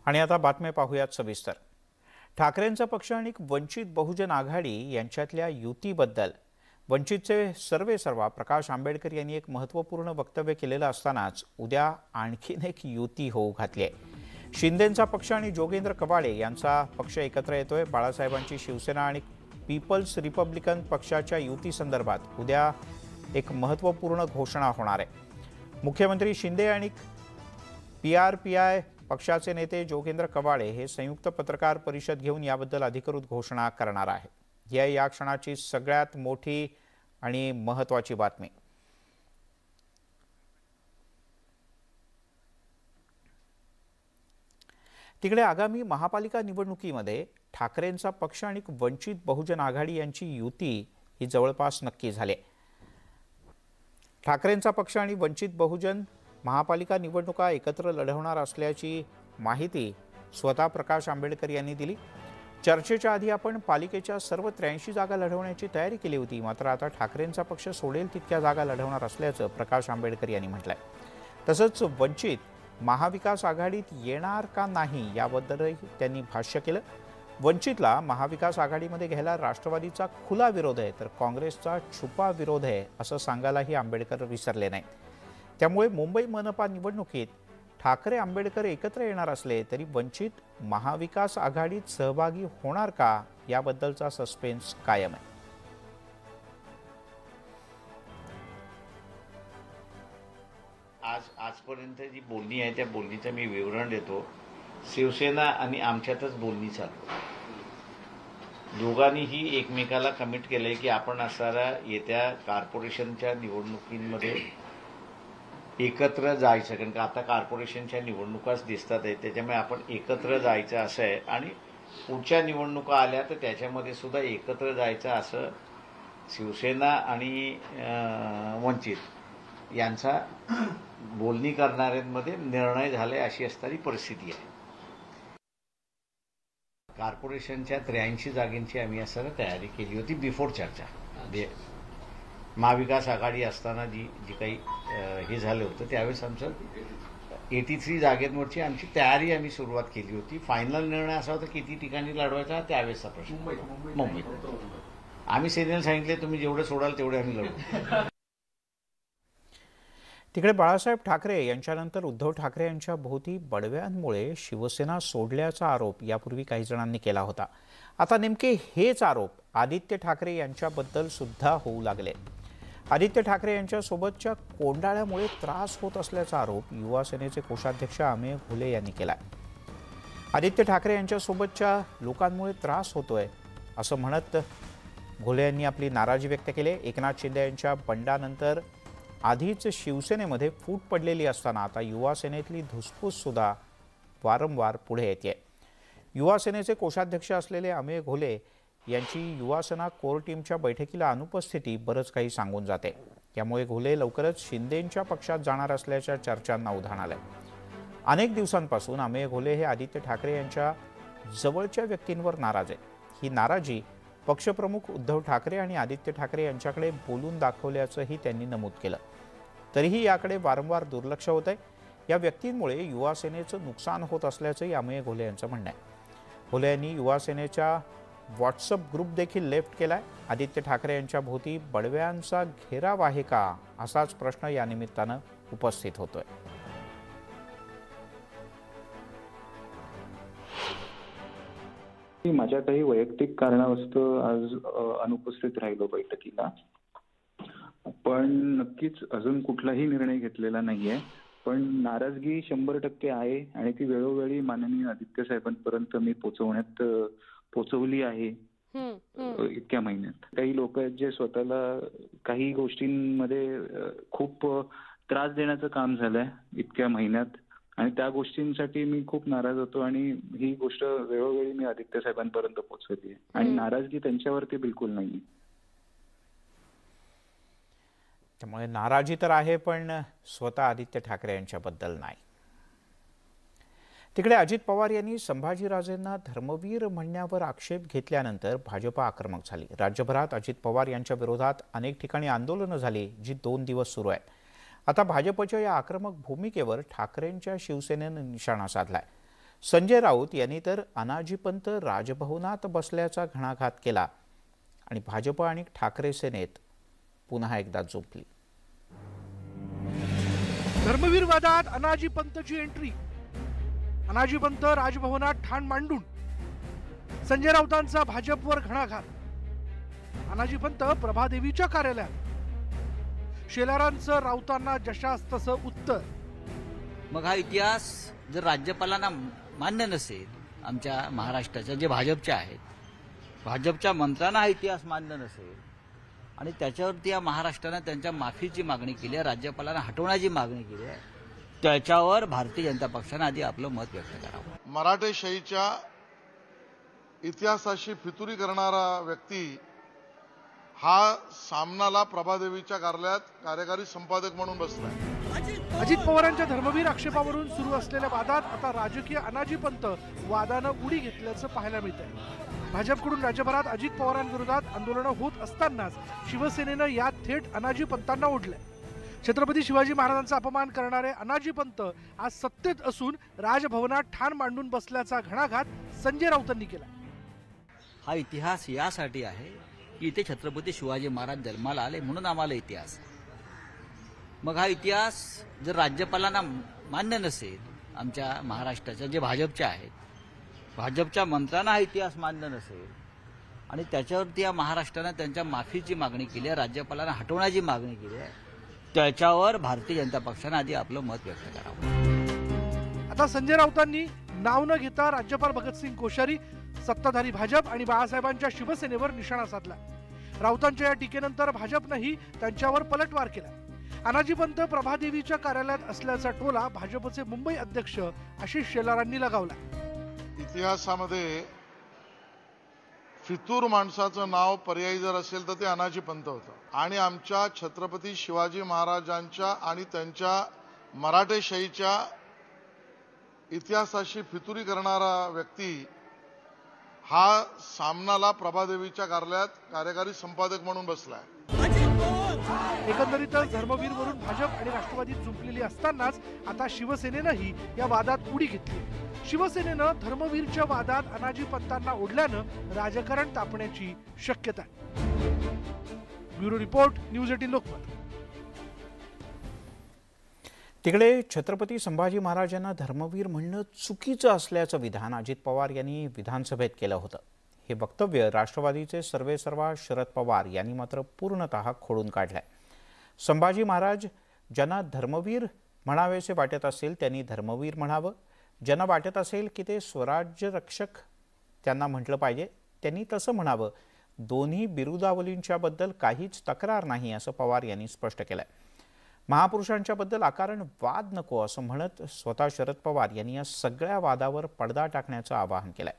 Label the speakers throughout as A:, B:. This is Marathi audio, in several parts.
A: आणि आता बातम्या पाहूयात सविस्तर। ठाकरेंचा पक्ष आणि वंचित बहुजन आघाडी यांच्यातल्या युतीबद्दल वंचितचे सर्वेसर्वा प्रकाश आंबेडकर यांनी एक महत्त्वपूर्ण वक्तव्य केलेलं असतानाच उद्या आणखीन एक युती होऊ घातली आहे। शिंदेंचा पक्ष आणि जोगेंद्र कवाळे यांचा पक्ष एकत्र येतोय। बाळासाहेबांची शिवसेना आणि पीपल्स रिपब्लिकन पक्षाच्या युती संदर्भात उद्या एक महत्त्वपूर्ण घोषणा होणार आहे। मुख्यमंत्री शिंदे आणि पीआरपीआय पक्षाचे नेते जोगेंद्र कवाळे हे संयुक्त पत्रकार परिषद घेऊन याबद्दल अधिकृत घोषणा करणार आहेत। या क्षणाची सगळ्यात मोठी आणि महत्त्वाची बातमी। तिकडे आगामी महापालिका निवडणुकीमध्ये ठाकरेंचा पक्ष आणि वंचित बहुजन आघाडी यांची युती ही जवळपास नक्की झाली। ठाकरेंचा पक्ष आणि वंचित बहुजन महापालिका निवडणुका एकत्र लढवणार असल्याची माहिती स्वतः प्रकाश आंबेडकर यांनी दिली। चर्चेच्या आधी आपण पालिकेच्या सर्व 83 जागा लढवण्याची तयारी केली होती, मात्र आता ठाकरेंचा पक्ष सोडेल तितक्या जागा लढवणार असल्याचं प्रकाश आंबेडकर यांनी म्हटलंय। तसंच वंचित महाविकास आघाडीत येणार का नाही याबद्दलही त्यांनी भाष्य केलं। वंचितला महाविकास आघाडीमध्ये घ्यायला राष्ट्रवादीचा खुला विरोध आहे, तर काँग्रेसचा छुपा विरोध आहे असं सांगायलाही आंबेडकर विसरले नाहीत। त्यामुळे मुंबई मनपा निवडणुकीत ठाकरे आंबेडकर एकत्र येणार असले तरी वंचित महाविकास आघाडीत सहभागी होणार का याबद्दलचा सस्पेन्स कायम आहे।
B: आजपर्यंत जी बोलणी आहे त्या बोलणीचं मी विवरण देतो। शिवसेना आणि आमच्यातच बोलणी चालू, दोघांनीही एकमेकाला कमिट केलंय की आपण असणाऱ्या येत्या कॉर्पोरेशनच्या निवडणुकीमध्ये एकत्र जायचं, कारण का आता कॉर्पोरेशनच्या निवडणुकाच दिसतात आहेत, त्याच्यामुळे आपण एकत्र जायचं असं आहे। आणि पुढच्या निवडणुका आल्या तर त्याच्यामध्ये सुद्धा एकत्र जायचं असं शिवसेना आणि वंचित यांचा बोलणी करणाऱ्यांमध्ये निर्णय झाले अशी असणारी परिस्थिती आहे। कॉर्पोरेशनच्या 83 जागेंची आम्ही असं तयारी केली होती बिफोर चर्चा। महाविकास आघाडी असताना जी काही हे झालं होतं त्यावेळेस आमचं 83 जागेंवरची आमची तयारी आम्ही सुरुवात केली होती। फायनल निर्णय असा होता किती ठिकाणी लढवायचा त्यावेळेसचा प्रश्न मुंबईत आम्ही सेनेला सांगितले तुम्ही जेवढे सोडाल तेवढे आम्ही लढू।
A: तिकडे बाळासाहेब ठाकरे यांच्यानंतर उद्धव ठाकरे यांच्या भोवती बडव्यांमुळे शिवसेना सोडल्याचा आरोप यापूर्वी काही जणांनी केला होता। आता नेमके हेच आरोप आदित्य ठाकरे यांच्याबद्दल सुद्धा होऊ लागले। आदित्य ठाकरे यांच्या सोबतच्या कोंडाळ्यामुळे त्रास होत असल्याचा आरोप युवा सेनेचे कोषाध्यक्ष अमेय घोले यांनी केला। आदित्य ठाकरे यांच्या सोबतच्या लोकांमुळे त्रास होतोय असं म्हणत घोले यांनी आपली नाराजी व्यक्त केली। एकनाथ शिंदे यांच्या बंडानंतर आधीच शिवसेनेमध्ये फूट पडलेली असताना आता युवा सेनेतली धुसफूस सुद्धा वारंवार पुढे येते। युवा सेनेचे कोषाध्यक्ष असलेले अमेय घोले यांची युवा सेना कोर टीमच्या बैठकीला अनुपस्थिती बरंच काही सांगून जाते। त्यामुळे घोले लवकरच शिंदेंच्या पक्षात जाणार असल्याच्या चर्चांना उधाण आलंय। अनेक दिवसांपासून अमेय घोले हे आदित्य ठाकरे यांच्या जवळच्या व्यक्तींवर नाराज आहेत। ही नाराजी पक्षप्रमुख उद्धव ठाकरे आणि आदित्य ठाकरे यांच्याकडे बोलून दाखवल्याचंही त्यांनी नमूद केलं। तरीही याकडे वारंवार दुर्लक्ष होत आहे। या व्यक्तींमुळे युवा सेनेचं नुकसान होत असल्याचंही अमेय घोले यांचं म्हणणं आहे। घोले यांनी युवा सेनेच्या व्हॉट्सअप ग्रुप देखील लेफ्ट केलाय। आदित्य ठाकरे यांच्या भोवती बडव्यांचा घेराव आहे का असाच प्रश्न या निमित्तानं उपस्थित होतोय।
C: माझ्या काही वैयक्तिक कारणास्तव आज अनुपस्थित राहिलो बैठकीला, पण नक्कीच अजून कुठलाही निर्णय घेतलेला नाहीये। पण नाराजगी 100% आहे आणि ती वेळोवेळी माननीय आदित्य साहेबांपर्यंत मी पोहोचवली आहे। इतक्या महिन्यात काही लोक आहेत जे स्वतःला काही गोष्टींमध्ये खूप त्रास देण्याचं काम झालंय इतक्या महिन्यात, आणि त्या गोष्टींसाठी मी खूप नाराज होतो आणि ही गोष्ट वेळोवेळी मी आदित्य साहेबांपर्यंत पोहोचवली आहे आणि नाराजगी त्यांच्यावरती बिलकुल नाही।
A: त्यामुळे नाराजी तर आहे पण स्वतः आदित्य ठाकरे यांच्याबद्दल नाही। तिकडे अजित पवार यांनी संभाजीराजेंना धर्मवीर म्हणण्यावर आक्षेप घेतल्यानंतर भाजपा आक्रमक झाली। राज्यभरात अजित पवार यांच्या विरोधात अनेक ठिकाणी आंदोलनं झाली जी 2 दिवस सुरू आहेत। आता भाजपच्या या आक्रमक भूमिकेवर ठाकरेंच्या शिवसेनेने निशाणा साधलाय। संजय राऊत यांनी तर अनाजीपंत राजभवनात बसल्याचा घणाघात केला आणि भाजप आणि ठाकरे सेनेत पुन्हा एकदा झोपली.
D: धर्मवीर वादात अनाजीपंतची एंट्री. अनाजीपंत राजभवनात ठाण मांडून संजय राऊतांचा भाजपवर घणाघात. अनाजीपंत प्रभादेवीच्या कार्यालयात. शेलारांचं राऊतांना जशास तसं उत्तर.
E: मग हा इतिहास जर राज्यपालांना मान्य नसेल, आमच्या महाराष्ट्राच्या जे भाजपचे आहेत, भाजपच्या मंत्र्यांना हा इतिहास मान्य नसेल आणि त्याच्यावरती या महाराष्ट्रानं त्यांच्या माफीची मागणी केली आहे, राज्यपालांना हटवण्याची मागणी केली आहे, त्याच्यावर भारतीय जनता पक्षानं आधी आपलं मत व्यक्त करावं.
F: मराठेशाहीच्या इतिहासाशी फितुरी करणारा व्यक्ती हा सामनाला प्रभादेवीच्या कार्यालयात कार्यकारी संपादक म्हणून बसलाय.
D: अजित पवारांच्या धर्मवीर आक्षेपावरून सुरू असलेल्या वादात आता राजकीय अनाजीपंत वादानं उडी घेतल्याचं पाहायला मिळतंय. भाजपकडून राज्यभरात अजित पवारांविरोधात आंदोलनं होत असतानाच शिवसेनेनं यात थेट अनाजीपंतांना ओढलंय. छत्रपती शिवाजी महाराजांचा अपमान करणारे अनाजीपंत आज सत्तेत असून राजभवनात ठाण मांडून बसल्याचा घणाघात संजय राऊतांनी केला.
E: हा इतिहास यासाठी आहे की इथे छत्रपती शिवाजी महाराज जन्माला आले म्हणून आम्हाला इतिहास. मग हा इतिहास जर राज्यपालांना मान्य नसेल, आमच्या महाराष्ट्राच्या जे भाजपचे आहेत, भाजपच्या मंत्र्यांना हा इतिहास मान्य नसेल आणि त्याच्यावरती या महाराष्ट्रानं त्यांच्या माफीची मागणी केली आहे, राज्यपालांना हटवण्याची मागणी केली आहे, त्याच्यावर भारतीय जनता पक्षानं आधी आपलं मत व्यक्त करावं.
D: आता संजय राऊतांनी नाव न घेता राज्यपाल भगतसिंग कोश्यारी, सत्ताधारी भाजप आणि बाळासाहेबांच्या शिवसेनेवर निशाणा साधला. राऊतांच्या या टीकेनंतर भाजपनंही त्यांच्यावर पलटवार केला. अनाजीपंत प्रभादेवीच्या कार्यालयात असल्याचा टोला भाजपचे मुंबई अध्यक्ष आशिष शेलारांनी लगावला.
F: इतिहासामध्ये फितूर माणसाचं नाव पर्यायी जर असेल तर ते अनाजीपंत होतं आणि आमच्या छत्रपती शिवाजी महाराजांच्या आणि त्यांच्या मराठेशाहीच्या इतिहासाशी फितुरी करणारा व्यक्ती हा सामनाला प्रभादेवीच्या कार्यालयात कार्यकारी संपादक म्हणून बसलाय.
D: एकंदरीतच धर्मवीरवरून भाजप आणि राष्ट्रवादीत झुंपलेली असतानाच आता शिवसेनेनंही या वादात उडी घेतली. शिवसेनेनं धर्मवीरच्या वादात अनाजीपंतांना ओढल्यानं राजकारण तापण्याची शक्यता आहे. Bureau report, news 18 Lokmat.
A: तिकडे छत्रपती संभाजी महाराजांना धर्मवीर म्हणणं चुकीचं असल्याचं विधान अजित पवार यांनी विधानसभेत केलं होतं. हे वक्तव्य राष्ट्रवादीचे सर्वेसर्वा शरद पवार यांनी मात्र पूर्णतः खोडून काढलंय. संभाजी महाराज ज्यांना धर्मवीर म्हणावेसे वाटत असेल त्यांनी धर्मवीर म्हणावं, ज्यांना वाटत असेल की ते स्वराज्य रक्षक त्यांना म्हटलं पाहिजे त्यांनी तसं म्हणावं. दोन्ही बिरुदावलींच्या बद्दल काहीच तक्रार नाही असं पवार यांनी स्पष्ट केलंय. महापुरुषांच्या बद्दल अकारण वाद नको असं म्हणत स्वतः शरद पवार यांनी या सगळ्या वादावर पडदा टाकण्याचं आवाहन केलंय.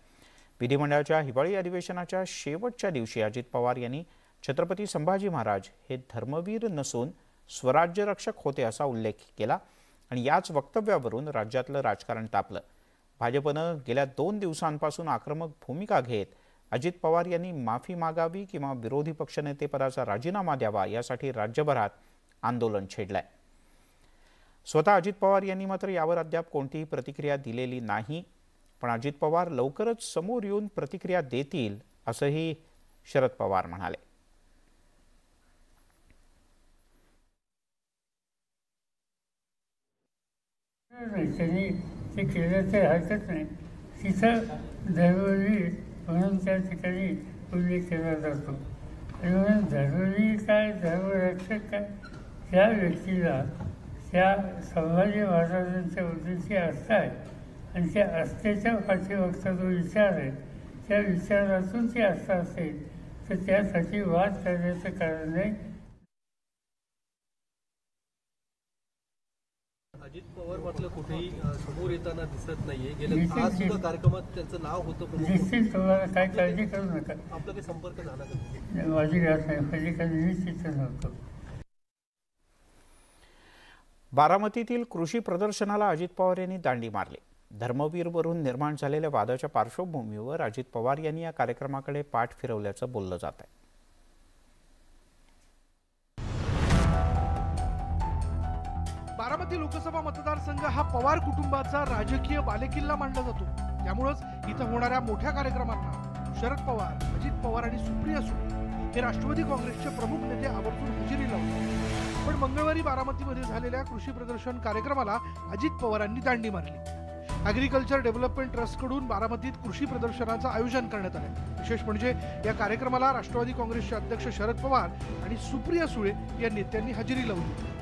A: विधिमंडळाच्या हिवाळी अधिवेशनाच्या शेवटच्या दिवशी अजित पवार यांनी छत्रपती संभाजी महाराज हे धर्मवीर नसून स्वराज्य रक्षक होते असा उल्लेख केला आणि याच वक्तव्यावरून राज्यातलं राजकारण तापलं. भाजपनं गेल्या 2 दिवसांपासून आक्रमक भूमिका घेत अजित पवार यांनी माफी मागावी किंवा विरोधी पक्षनेतेपदाचा राजीनामा द्यावा यासाठी राज्यभरात आंदोलन छेडलंय. स्वतः अजित पवार यांनी मात्र यावर अद्याप कोणतीही प्रतिक्रिया दिलेली नाही, पण अजित पवार लवकरच समोर येऊन प्रतिक्रिया देतील असंही शरद पवार म्हणाले.
G: त्यांनी ते केलं तर हरकत नाही. तिथं धर्मवीर म्हणून त्या ठिकाणी उल्लेख केला जातो आणि म्हणून धर्मवीर काय, धर्मरक्षक काय, त्या व्यक्तीला त्या संभाजी महाराजांच्या उद्देशी आस्था आहे आणि त्या आस्थेच्या पाठीमागचा जो विचार आहे त्या विचारातून ती आस्था असेल तर त्यासाठी वाद करण्याचं कारण नाही.
H: अजित पवार मात्र कुठेही समोर येताना दिसत नाहीये. गेल्या आज सुद्धा कार्यक्रमात त्यांचं नाव होतं.
G: निश्चित तुम्हाला काय काळजी करू नका.
H: आपला काही संपर्क झाला का?
G: माझी घात नाही, पहिली काही निश्चित नव्हतं.
A: बारामतीतील कृषी प्रदर्शनाला अजित पवार यांनी दांडी मारली. धर्मवीरवरून निर्माण झालेल्या वादाच्या पार्श्वभूमीवर अजित पवार यांनी या कार्यक्रमाकडे पाठ फिरवल्याचं बोललं जात आहे.
D: बारामती लोकसभा मतदारसंघ हा पवार कुटुंबाचा राजकीय बालेकिल्ला मानला जातो. त्यामुळेच इथं होणाऱ्या मोठ्या कार्यक्रमांना शरद पवार, अजित पवार आणि सुप्रिया सुळे हे राष्ट्रवादी काँग्रेसचे प्रमुख नेते आवर्जून हजेरी लावतात. पण मंगळवारी बारामतीमध्ये झालेल्या कृषी प्रदर्शन कार्यक्रमाला अजित पवारांनी दांडी मारली. ॲग्रिकल्चर डेव्हलपमेंट ट्रस्टकडून बारामतीत कृषी प्रदर्शनाचं आयोजन करण्यात आलं. विशेष म्हणजे या कार्यक्रमाला राष्ट्रवादी काँग्रेसचे अध्यक्ष शरद पवार आणि सुप्रिया सुळे या नेत्यांनी हजेरी लावली.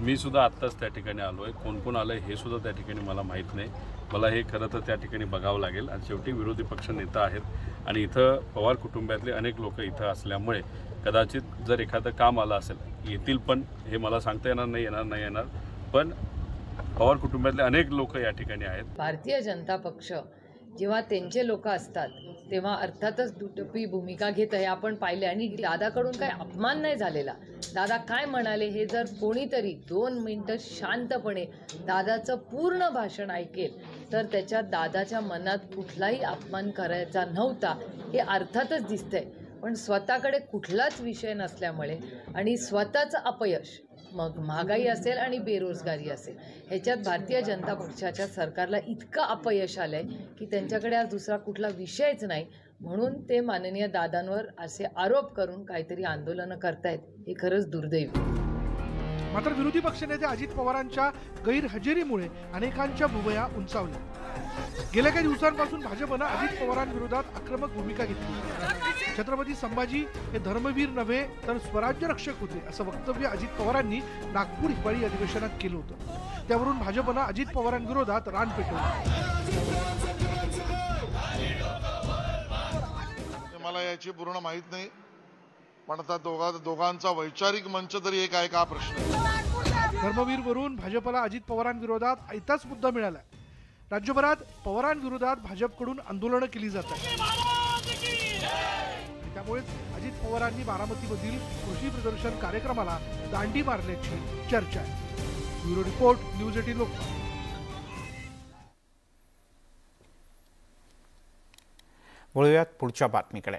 I: मी सुद्धा आत्ताच त्या ठिकाणी आलो आहे. कोण कोण आलं हे सुद्धा त्या ठिकाणी मला माहीत नाही. मला हे खरं तर त्या ठिकाणी बघावं लागेल. आणि शेवटी विरोधी पक्ष नेता आहेत आणि इथं पवार कुटुंबातले अनेक लोक इथं असल्यामुळे कदाचित जर एखादं काम आलं असेल येतील, पण हे मला सांगता येणार नाही. पण पवार कुटुंबातले अनेक लोक या ठिकाणी आहेत.
J: भारतीय जनता पक्ष जेव्हा त्यांचे लोक असतात तेव्हा अर्थातच दुटप्पी भूमिका घेत आहे आपण पाहिले. आणि दादाकडून काही अपमान नाही झालेला. दादा काय म्हणाले हे जर कोणीतरी 2 मिनिटं शांतपणे दादाचं पूर्ण भाषण ऐकेल तर त्याच्या दादाच्या मनात कुठलाही अपमान करायचा नव्हता हे अर्थातच दिसतंय. पण स्वतःकडे कुठलाच विषय नसल्यामुळे आणि स्वतःचं अपयश, मग महागाई असेल आणि बेरोजगारी असेल, ह्याच्यात भारतीय जनता पक्षाच्या सरकारला इतकं अपयश आलंय की त्यांच्याकडे आज दुसरा कुठला विषयच नाही. म्हणून ते माननीय दादांवर असे आरोप करून काहीतरी आंदोलनं करतायत हे खरंच दुर्दैवी.
D: मात्र विरोधी पक्षनेते अजित पवारांच्या गैरहजेरीमुळे अनेकांच्या भुवया उंचावल्या. गेल्या काही दिवसांपासून भाजपनं अजित पवारांविरोधात आक्रमक भूमिका घेतली. छत्रपती संभाजी हे धर्मवीर नव्हे तर स्वराज्य रक्षक होते असं वक्तव्य अजित पवारांनी नागपूर हिवाळी अधिवेशनात केलं होतं. त्यावरून भाजपनं अजित पवारांविरोधात रान पेटवलं.
F: मला याची पूर्ण माहित नाही, पण आता दोघांचा वैचारिक मंच तरी एक आहे का प्रश्न.
D: धर्मवीर वरून भाजपला अजित पवारांविरोधात ऐताच मुद्दा मिळाला. राज्यभरात पवारांविरोधात भाजपकडून आंदोलनं केली जातात. त्यामुळेच अजित पवारांनी बारामतीमधील कृषी प्रदर्शन कार्यक्रमाला दांडी मारल्याची चर्चा आहे. Bureau report, news 18 Lokmat.
A: वळूयात पुढच्या बातमीकडे.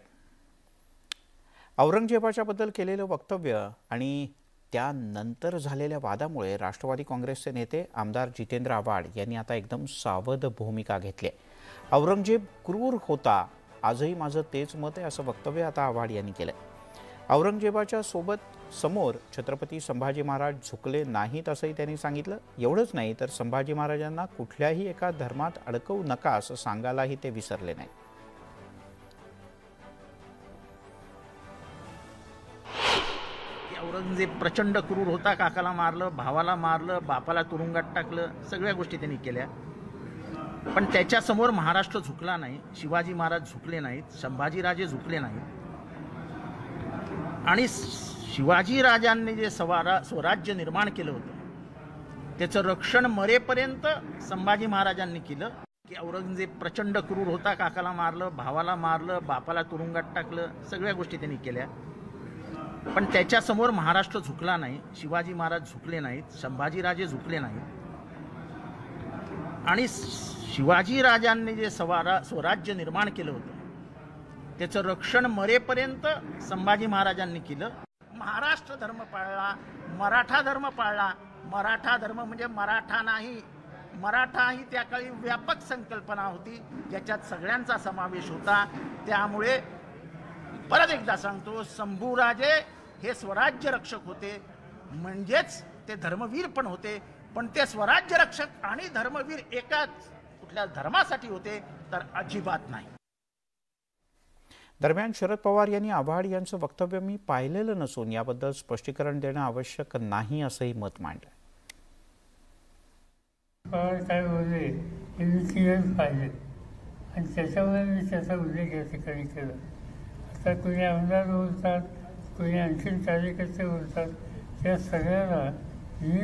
A: औरंगजेबाच्या बद्दल केलेलं वक्तव्य आणि त्यानंतर झालेल्या वादामुळे राष्ट्रवादी काँग्रेसचे नेते आमदार जितेंद्र आव्हाड यांनी आता एकदम सावध भूमिका घेतली आहे. औरंगजेब क्रूर होता, आजही माझं तेच मत आहे असं वक्तव्य आता आव्हाड यांनी केलंय. औरंगजेबाच्या समोर छत्रपती संभाजी महाराज झुकले नाहीत असंही त्यांनी सांगितलं. एवढंच नाही तर संभाजी महाराजांना कुठल्याही एका धर्मात अडकवू नका असं सांगायलाही ते विसरले नाही.
K: औरंगजेब प्रचंड क्रूर होता, काकाला मारलं, भावाला मारलं, बापाला तुरुंगात टाकलं, सगळ्या गोष्टी त्यांनी केल्या. पण त्याच्यासमोर महाराष्ट्र झुकला नाही, शिवाजी महाराज झुकले नाहीत, संभाजीराजे झुकले नाहीत. आणि शिवाजीराजांनी जे स्वराज्य निर्माण केलं होतं त्याचं रक्षण मरेपर्यंत संभाजी महाराजांनी केलं. की औरंगजेब प्रचंड क्रूर होता, काकाला मारलं, भावाला मारलं, बापाला तुरुंगात टाकलं, सगळ्या गोष्टी त्यांनी केल्या. पण त्याच्यासमोर महाराष्ट्र झुकला नाही, शिवाजी महाराज झुकले नाहीत, संभाजीराजे झुकले नाहीत. आणि शिवाजीराजांनी जे स्वराज्य निर्माण केलं होतं त्याचं रक्षण मरेपर्यंत संभाजी महाराजांनी केलं. महाराष्ट्र धर्म पाळला, मराठा धर्म पाळला. मराठा धर्म म्हणजे मराठा नाही, मराठा ही त्या काळी व्यापक संकल्पना होती ज्याच्यात सगळ्यांचा समावेश होता. त्यामुळे परत एकदा सांगतो, शंभूराजे हे स्वराज्य रक्षक होते, म्हणजेच ते धर्मवीर पण होते. पण ते स्वराज्य रक्षक आणि धर्मवीर एकाच कुठल्या धर्मासाठी होते तर अजिबात नाही.
A: दरम्यान शरद पवार यांनी आव्हाड यांचं वक्तव्य मी पाहिलेलं नसून याबद्दल स्पष्टीकरण देणं आवश्यक नाही असंही मत मांडलं.
G: पवार काय बोलले हे मी क्लिअर पाहिले आणि त्याच्यामुळे मी त्याचा उल्लेख या ठिकाणी केला. आता कोणी आमदार बोलतात, कोणी आणखीन कार्यकर्ते बोलतात, त्या सगळ्याला मी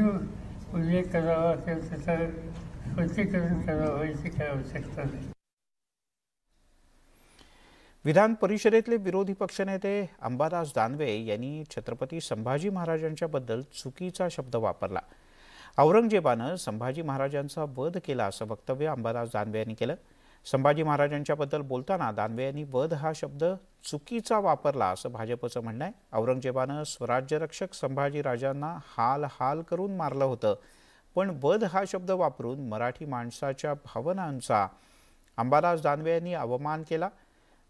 G: उल्लेख करावा किंवा त्याचं स्पष्टीकरण करावं याची काही आवश्यकता नाही.
A: विधान परिषदेतले विरोधी पक्षनेते अंबादास दानवे यांनी छत्रपती संभाजी महाराजांच्या बद्दल चुकीचा शब्द वापरला. औरंगजेबानं संभाजी महाराजांचा वध केला असं वक्तव्य अंबादास दानवे यांनी केलं. संभाजी महाराजांच्या बद्दल बोलताना दानवे यांनी वध हा शब्द चुकीचा वापरला असं भाजपचं म्हणणं आहे. औरंगजेबानं स्वराज्यरक्षक संभाजी राजांना हाल हाल करून मारलं होतं, पण वध हा शब्द वापरून मराठी माणसाच्या भावनांचा अंबादास दानवे यांनी अवमान केला.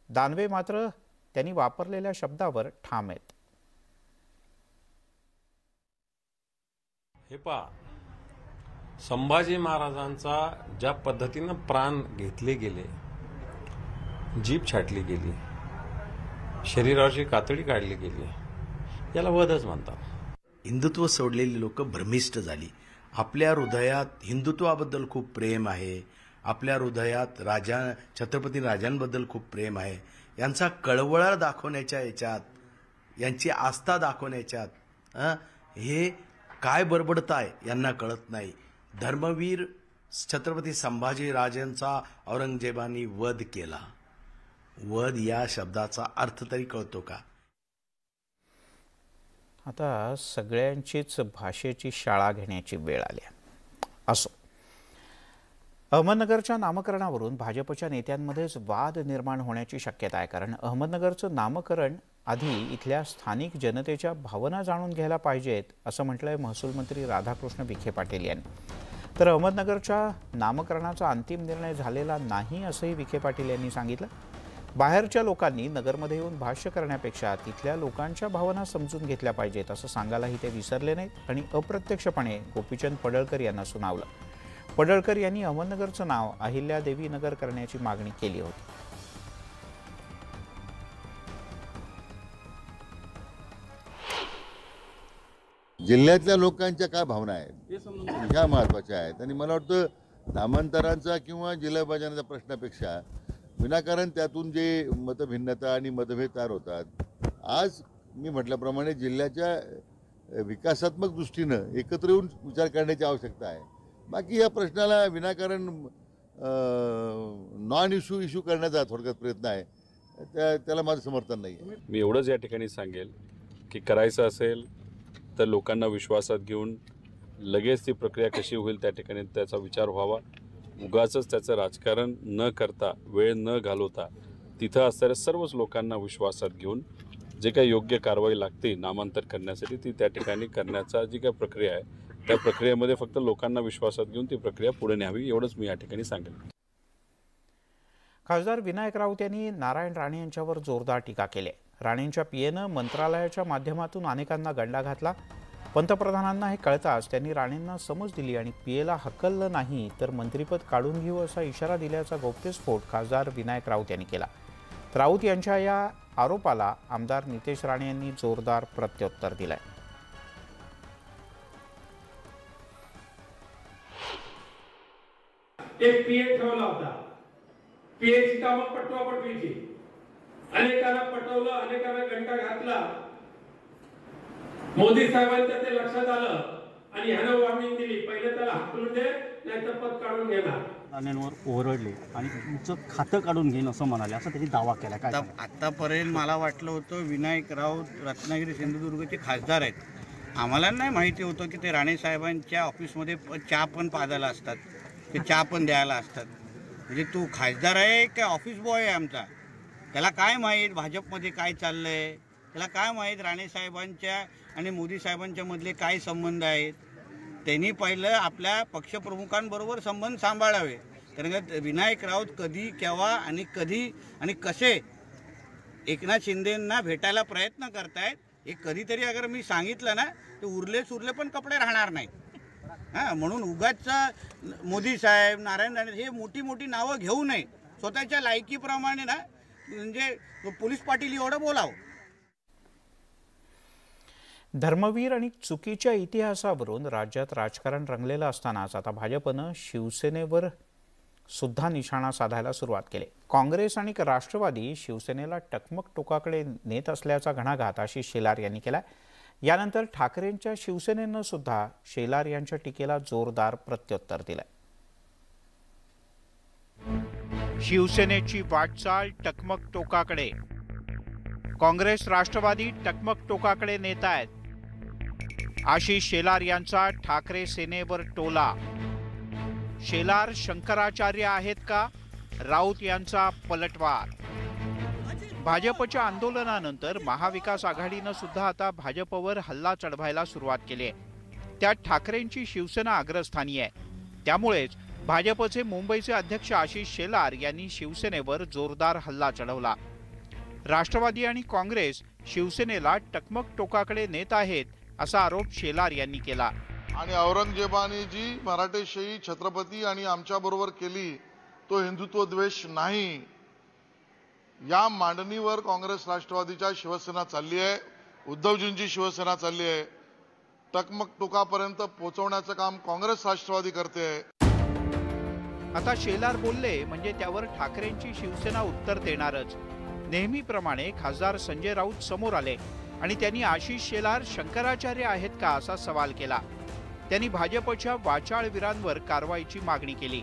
A: दानवे मात्र त्यांनी वापरलेल्या शब्दावर ठाम आहेत.
L: हे पहा, संभाजी महाराजांचा ज्या पद्धतीनं प्राण घेतले गेले, जीभ छाटली गेली, शरीराची कातडी काढली गेली, याला वधच म्हणतात.
M: हिंदुत्व सोडलेली लोक भ्रमिष्ट झाली. आपल्या हृदयात हिंदुत्वाबद्दल खूप प्रेम आहे, आपल्या हृदयात छत्रपती राजांबद्दल खूप प्रेम आहे. यांचा कळवळा दाखवण्याच्या याच्यात, यांची आस्था दाखवण्याच्यात हे काय बडबडताय यांना कळत नाही. धर्मवीर छत्रपती संभाजीराजांचा औरंगजेबाने वध केला. वध या शब्दाचा अर्थ तरी कळतो का?
A: आता सगळ्यांचीच भाषेची शाळा घेण्याची वेळ आली. असो, अहमदनगरच्या नामकरणावरून भाजपच्या नेत्यांमध्येच वाद निर्माण होण्याची शक्यता आहे. कारण अहमदनगरचं नामकरण आधी इथल्या स्थानिक जनतेच्या भावना जाणून घ्यायला पाहिजेत असं म्हटलंय महसूल मंत्री राधाकृष्ण विखे पाटील यांनी. तर अहमदनगरच्या नामकरणाचा अंतिम निर्णय झालेला नाही असंही विखे पाटील यांनी सांगितलं. बाहेरच्या लोकांनी नगरमध्ये येऊन भाष्य करण्यापेक्षा तिथल्या लोकांच्या भावना समजून घेतल्या पाहिजेत असं सांगायलाही ते विसरले नाहीत आणि अप्रत्यक्षपणे गोपीचंद पडळकर यांना सुनावलं. पडळकर यांनी अहमदनगरचं नाव अहिल्यादेवी नगर करण्याची मागणी केली होती.
N: जिल्ह्यातल्या लोकांच्या काय भावना आहेत ह्या महत्त्वाच्या आहेत. आणि मला वाटतं नामांतरांचा किंवा जिल्हा विभाजनाचा प्रश्नापेक्षा विनाकारण त्यातून जे मतभिन्नता आणि मतभेद तयार होतात, आज मी म्हटल्याप्रमाणे जिल्ह्याच्या विकासात्मक दृष्टीनं एकत्र येऊन विचार करण्याची आवश्यकता आहे. बाकी या प्रश्नाला विनाकारण नॉन इश्यू करण्याचा थोडक्यात प्रयत्न आहे, त्याला माझं समर्थन नाही आहे.
I: मी एवढंच या ठिकाणी सांगेल की करायचं असेल तर लोकांना विश्वासात घेऊन लगेच ती प्रक्रिया कशी होईल त्या ठिकाणी त्याचा विचार व्हावा. उगाचच त्याचं राजकारण न करता, वेळ न घालवता तिथं असणाऱ्या सर्वच लोकांना विश्वासात घेऊन जे काही योग्य कारवाई लागते नामांतर करण्यासाठी ती त्या ठिकाणी करण्याचा जी काही प्रक्रिया आहे त्या प्रक्रियेमध्ये फक्त लोकांना विश्वासात घेऊन ती प्रक्रिया पुढे न्यावी एवढंच मी या ठिकाणी सांगेन.
A: खासदार विनायक राऊत यांनी नारायण राणे यांच्यावर जोरदार टीका केली. राणेंच्या पीएनं मंत्रालयाच्या माध्यमातून अनेकांना गंडा घातला. पंतप्रधानांना हे कळताच त्यांनी राणेंना समज दिली आणि पीएला हकललं नाही तर मंत्रिपद काढून घेऊ असा इशारा दिल्याचा गौप्यस्फोट खासदार विनायक राऊत यांनी केला. राऊत यांच्या या आरोपाला आमदार नितेश राणे यांनी जोरदार प्रत्युत्तर दिलंय.
O: एक पीए ठेवला होता. पीएची कामं पटवापटवीची, अनेकांना पटवलं, अनेकांना घंटा घातला. मोदी साहेबांच्या ते लक्षात आलं आणि ह्यानं वॉर्निंग दिली, पहिले त्याला हकलून दे नाहीतर पद काढून घेणार.
P: राणेंवर ओरडले आणि तुमचं खातं काढून घेईन असं म्हणाले, असं त्यांनी दावा केला. काय
Q: आतापर्यंत मला वाटलं होतं विनायक राऊत रत्नागिरी सिंधुदुर्गचे खासदार आहेत. आम्हाला नाही माहिती होतं की ते राणे साहेबांच्या ऑफिसमध्ये चहा पण पाजायला असतात, ते चहा पण द्यायला असतात. म्हणजे तू खासदार आहे का ऑफिस बॉय आहे आमचा? त्याला काय माहीत भाजपमध्ये काय चाललंय? त्याला काय माहीत राणे साहेबांच्या आणि मोदी साहेबांच्या मधले काय संबंध आहेत? त्यांनी पहिलं आपल्या पक्षप्रमुखांबरोबर संबंध सांभाळावे. कारण विनायक राऊत कधी, केव्हा आणि कधी आणि कसे एकनाथ शिंदेंना भेटायला प्रयत्न करतायत हे कधीतरी अगर मी सांगितलं ना तर उरले पण कपडे राहणार नाहीत. हां, म्हणून उगाच मोदी साहेब, नारायण राणे हे मोठी मोठी नावं घेऊ नये. स्वतःच्या लायकीप्रमाणे ना म्हणजे पोलीस पाटील एवढं बोलावं.
A: धर्मवीर आणि चुकीच्या इतिहासावरून राज्यात राजकारण रंगलेलं असतानाच आता भाजपनं शिवसेनेवर सुद्धा निशाणा साधायला सुरुवात केली. काँग्रेस आणि राष्ट्रवादी शिवसेनेला टकमक टोकाकडे नेत असल्याचा घणाघात आशिष शेलार यांनी केलाय. यानंतर ठाकरेंच्या शिवसेनेनं सुद्धा शेलार यांच्या टीकेला जोरदार प्रत्युत्तर दिलंय. शिवसेनेची वाटचाल टकमक टोकाकडे, काँग्रेस राष्ट्रवादी टकमक टोकाकडे नेत आहेत. आशिष शेलार यांचा ठाकरे सेनेवर टोला. शेलार शंकराचार्य आहेत का? राऊत यांचा पलटवार. भाजपच्या आंदोलनानंतर महाविकास आघाडीनं सुद्धा आता भाजपवर हल्ला चढवायला सुरुवात केली आहे. त्यात ठाकरेंची शिवसेना अग्रस्थानी आहे. त्यामुळेच भाजपचे मुंबईचे अध्यक्ष आशिष शेलार यांनी शिवसेनेवर जोरदार हल्ला चढवला. राष्ट्रवादी आणि काँग्रेस शिवसेनेला टकमक टोकाकडे नेत आहेत असा आरोप शेलार यांनी केला.
F: आणि औरंगजेबाने जी मराठेशाही छत्रपती आणि आमच्याबरोबर केली तो हिंदुत्व द्वेष नाही, या मांडणीवर काँग्रेस राष्ट्रवादीच्या शिवसेना चालली आहे, उद्धवजींची शिवसेना चालली आहे. टकमक टोकापर्यंत पोहोचवण्याचं काम काँग्रेस राष्ट्रवादी करते आहे.
A: आता शेलार बोलले म्हणजे त्यावर ठाकरेंची शिवसेना उत्तर देणारच. नेहमीप्रमाणे खासदार संजय राऊत समोर आले आणि त्यांनी आशिष शेलार शंकराचार्य आहेत का असा सवाल केला. त्यांनी भाजपच्या वाचाळवीरांवर कारवाईची मागणी केली.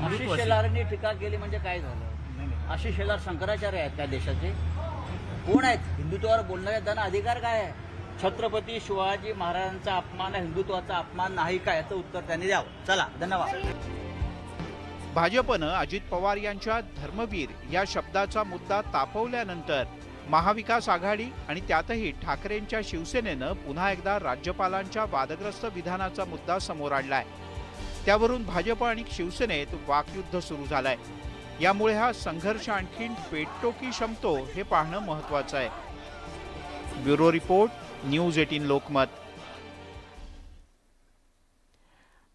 E: आशिष शेलारांनी टीका केली म्हणजे काय झालं? आशिष शेलार शंकराचार्य आहेत त्या देशाचे? कोण आहेत? हिंदुत्वावर बोलणारे त्यांना अधिकार काय आहे? छत्रपती शिवाजी महाराजांचा अपमान हिंदुत्वाचा अपमान नाही का, याचं उत्तर त्यांनी द्यावं. चला, धन्यवाद.
A: भाजपनं अजित पवार यांच्या धर्मवीर या शब्दाचा मुद्दा तापवल्यानंतर महाविकास आघाडी आणि त्यातही ठाकरेंच्या शिवसेनेनं पुन्हा एकदा राज्यपालांच्या वादग्रस्त विधानाचा मुद्दा समोर आणलाय. त्यावरून भाजप आणि शिवसेनेत वाकयुद्ध सुरू झालंय. यामुळे हा संघर्ष आणखीन पेटतो की शमतो हे पाहणं महत्त्वाचं आहे. Bureau report, news 18 Lokmat.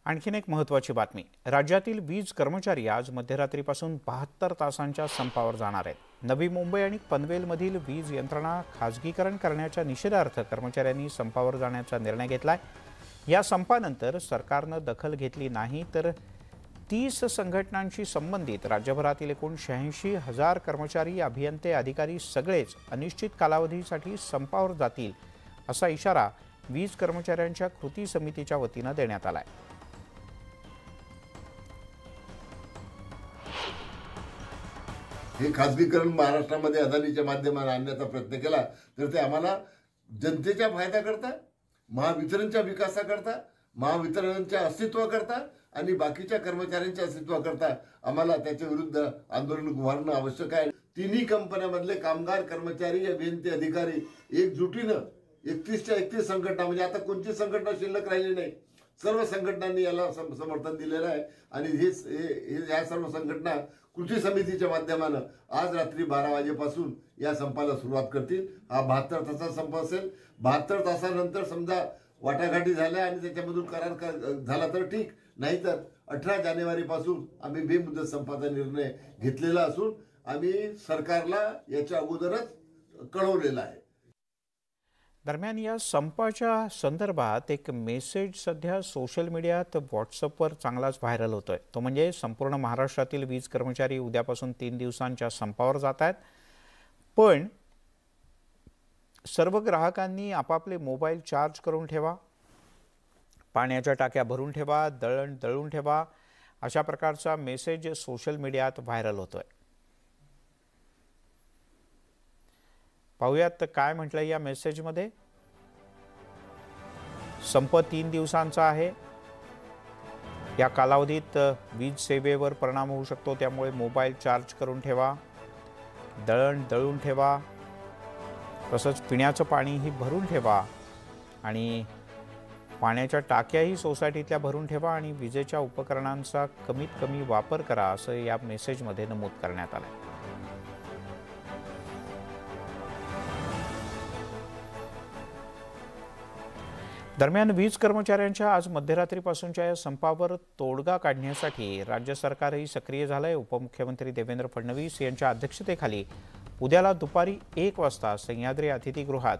A: आणखीन एक महत्त्वाची बातमी. राज्यातील वीज कर्मचारी आज मध्यरात्रीपासून 72 तासांच्या संपावर जाणार आहेत. नवी मुंबई आणि पनवेलमधील वीज यंत्रणा खाजगीकरण करण्याच्या निषेधार्थ कर्मचाऱ्यांनी संपावर जाण्याचा निर्णय घेतलाय. या संपानंतर सरकारनं दखल घेतली नाही तर 30 संघटनांशी संबंधित राज्यभरातील एकूण 86,000 कर्मचारी, अभियंते, अधिकारी सगळेच अनिश्चित कालावधीसाठी संपावर जातील असा इशारा वीज कर्मचाऱ्यांच्या कृती समितीच्या वतीनं देण्यात आलाय.
N: हे खासगीकरण महाराष्ट्रामध्ये अदानीच्या माध्यमाने आणण्याचा प्रयत्न केला तर ते आम्हाला जनतेच्या फायद्याकरता, महावितरणच्या विकासाकरता, महावितरणच्या अस्तित्वाकरता आणि बाकीच्या कर्मचाऱ्यांच्या अस्तित्वाकरता आम्हाला त्याच्या विरुद्ध आंदोलन उभारणं आवश्यक आहे. तिन्ही कंपन्यांमधले कामगार, कर्मचारी, अभियंते, अधिकारी एकजुटीनं 31च्या 31 संघटना, म्हणजे आता कोणती संघटना शिल्लक राहिली नाही, सर्व संघटनांनी याला समर्थन दिलेलं आहे. आणि या सर्व संघटना कृती समितीच्या माध्यमानं आज रात्री 12 वाजेपासून या संपाला सुरुवात करतील. हा 72 तासाचा संप असेल. 72 तासानंतर समजा वाटाघाटी झाल्या आणि त्याच्यामधून करार झाला तर ठीक, नाहीतर 18 जानेवारीपासून आम्ही बेमुदत संपाचा निर्णय घेतलेला असून आम्ही सरकारला याच्या अगोदरच कळवलेला आहे.
A: दरम्यान या संपाच्या संदर्भात एक मेसेज सध्या सोशल मीडियात व्हॉट्सअपवर चांगलाच व्हायरल होतोय. तो म्हणजे संपूर्ण महाराष्ट्रातील वीज कर्मचारी उद्यापासून 3 दिवसांच्या संपावर जात आहेत, पण सर्व ग्राहकांनी आपापले मोबाईल चार्ज करून ठेवा, पाण्याच्या टाक्या भरून ठेवा, दळण दळून ठेवा, अशा प्रकारचा मेसेज सोशल मीडियात व्हायरल होतोय. पाहूयात काय म्हटलंय या मेसेजमध्ये. संप 3 दिवसांचा आहे. या कालावधीत वीज सेवेवर परिणाम होऊ शकतो, त्यामुळे मोबाईल चार्ज करून ठेवा, दळण दळून ठेवा, तसंच पिण्याचं पाणीही भरून ठेवा आणि पाण्याच्या टाक्याही सोसायटीतल्या भरून ठेवा आणि विजेच्या उपकरणांचा कमीत कमी वापर करा, असं या मेसेजमध्ये नमूद करण्यात आलं. दरम्यान वीज कर्मचाऱ्यांच्या आज मध्यरात्रीपासूनच्या या संपावर तोडगा काढण्यासाठी राज्य सरकारही सक्रिय झालंय. उपमुख्यमंत्री देवेंद्र फडणवीस यांच्या अध्यक्षतेखाली उद्याला दुपारी 1 वाजता सह्याद्री अतिथीगृहात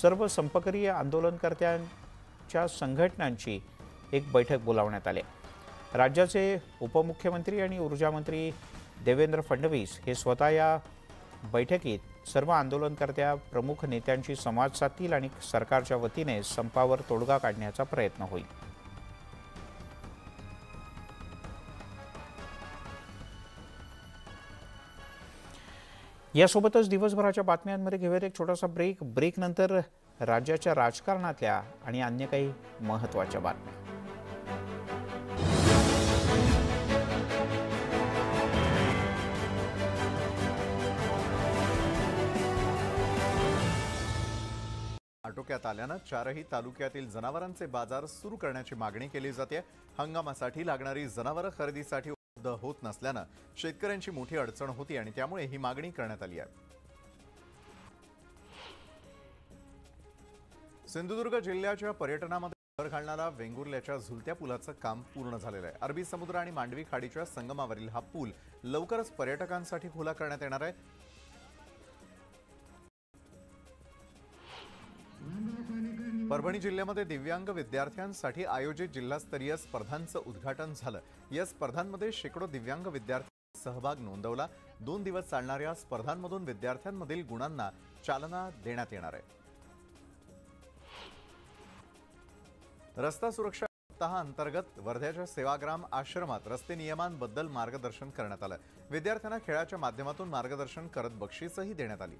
A: सर्व संपकरी आंदोलनकर्त्यांच्या संघटनांची एक बैठक बोलावण्यात आली. राज्याचे उपमुख्यमंत्री आणि ऊर्जा मंत्री देवेंद्र फडणवीस हे स्वतः या बैठकीत सर्व आंदोलनकर्त्या प्रमुख नेत्यांशी संवाद साधतील आणि सरकारच्या वतीने संपावर तोडगा काढण्याचा प्रयत्न होईल. यासोबतच दिवसभराच्या बातम्यांमध्ये घेऊयात एक छोटासा ब्रेक नंतर राज्याच्या राजकारणातल्या आणि अन्य काही महत्त्वाच्या बातम्या.
R: आटोक्यात आल्यानं 4ही तालुक्यातील जनावरांचे बाजार सुरू करण्याची मागणी केली जाते। हंगामासाठी लागणारी जनावरं खरेदीसाठी उपलब्ध होत नसल्यानं शेतकऱ्यांची मोठी अडचण होती आणि त्यामुळे ही मागणी करण्यात आली आहे। सिंधुदुर्ग जिल्ह्याच्या पर्यटनामध्ये भर घालणारा वेंगुर्ल्याच्या झुलत्या पुलाचं काम पूर्ण झालेलं आहे। अरबी समुद्र आणि मांडवी खाडीच्या संगमावरील हा पूल लवकरच पर्यटकांसाठी खुला करण्यात येणार आहे। परभणी जिल्ह्यामध्ये दिव्यांग विद्यार्थ्यांसाठी आयोजित जिल्हास्तरीय स्पर्धांचं उद्घाटन झालं। या स्पर्धांमध्ये शेकडो दिव्यांग विद्यार्थ्यांनी सहभाग नोंदवला। 2 दिवस चालणाऱ्या स्पर्धांमधून विद्यार्थ्यांमधील गुणांना चालना देण्यात येणार आहे। रस्ता सुरक्षा सप्ताह अंतर्गत वर्ध्याच्या सेवाग्राम आश्रमात रस्ते नियमांबद्दल मार्गदर्शन करण्यात आलं। विद्यार्थ्यांना खेळाच्या माध्यमातून मार्गदर्शन करत बक्षीसही देण्यात आली।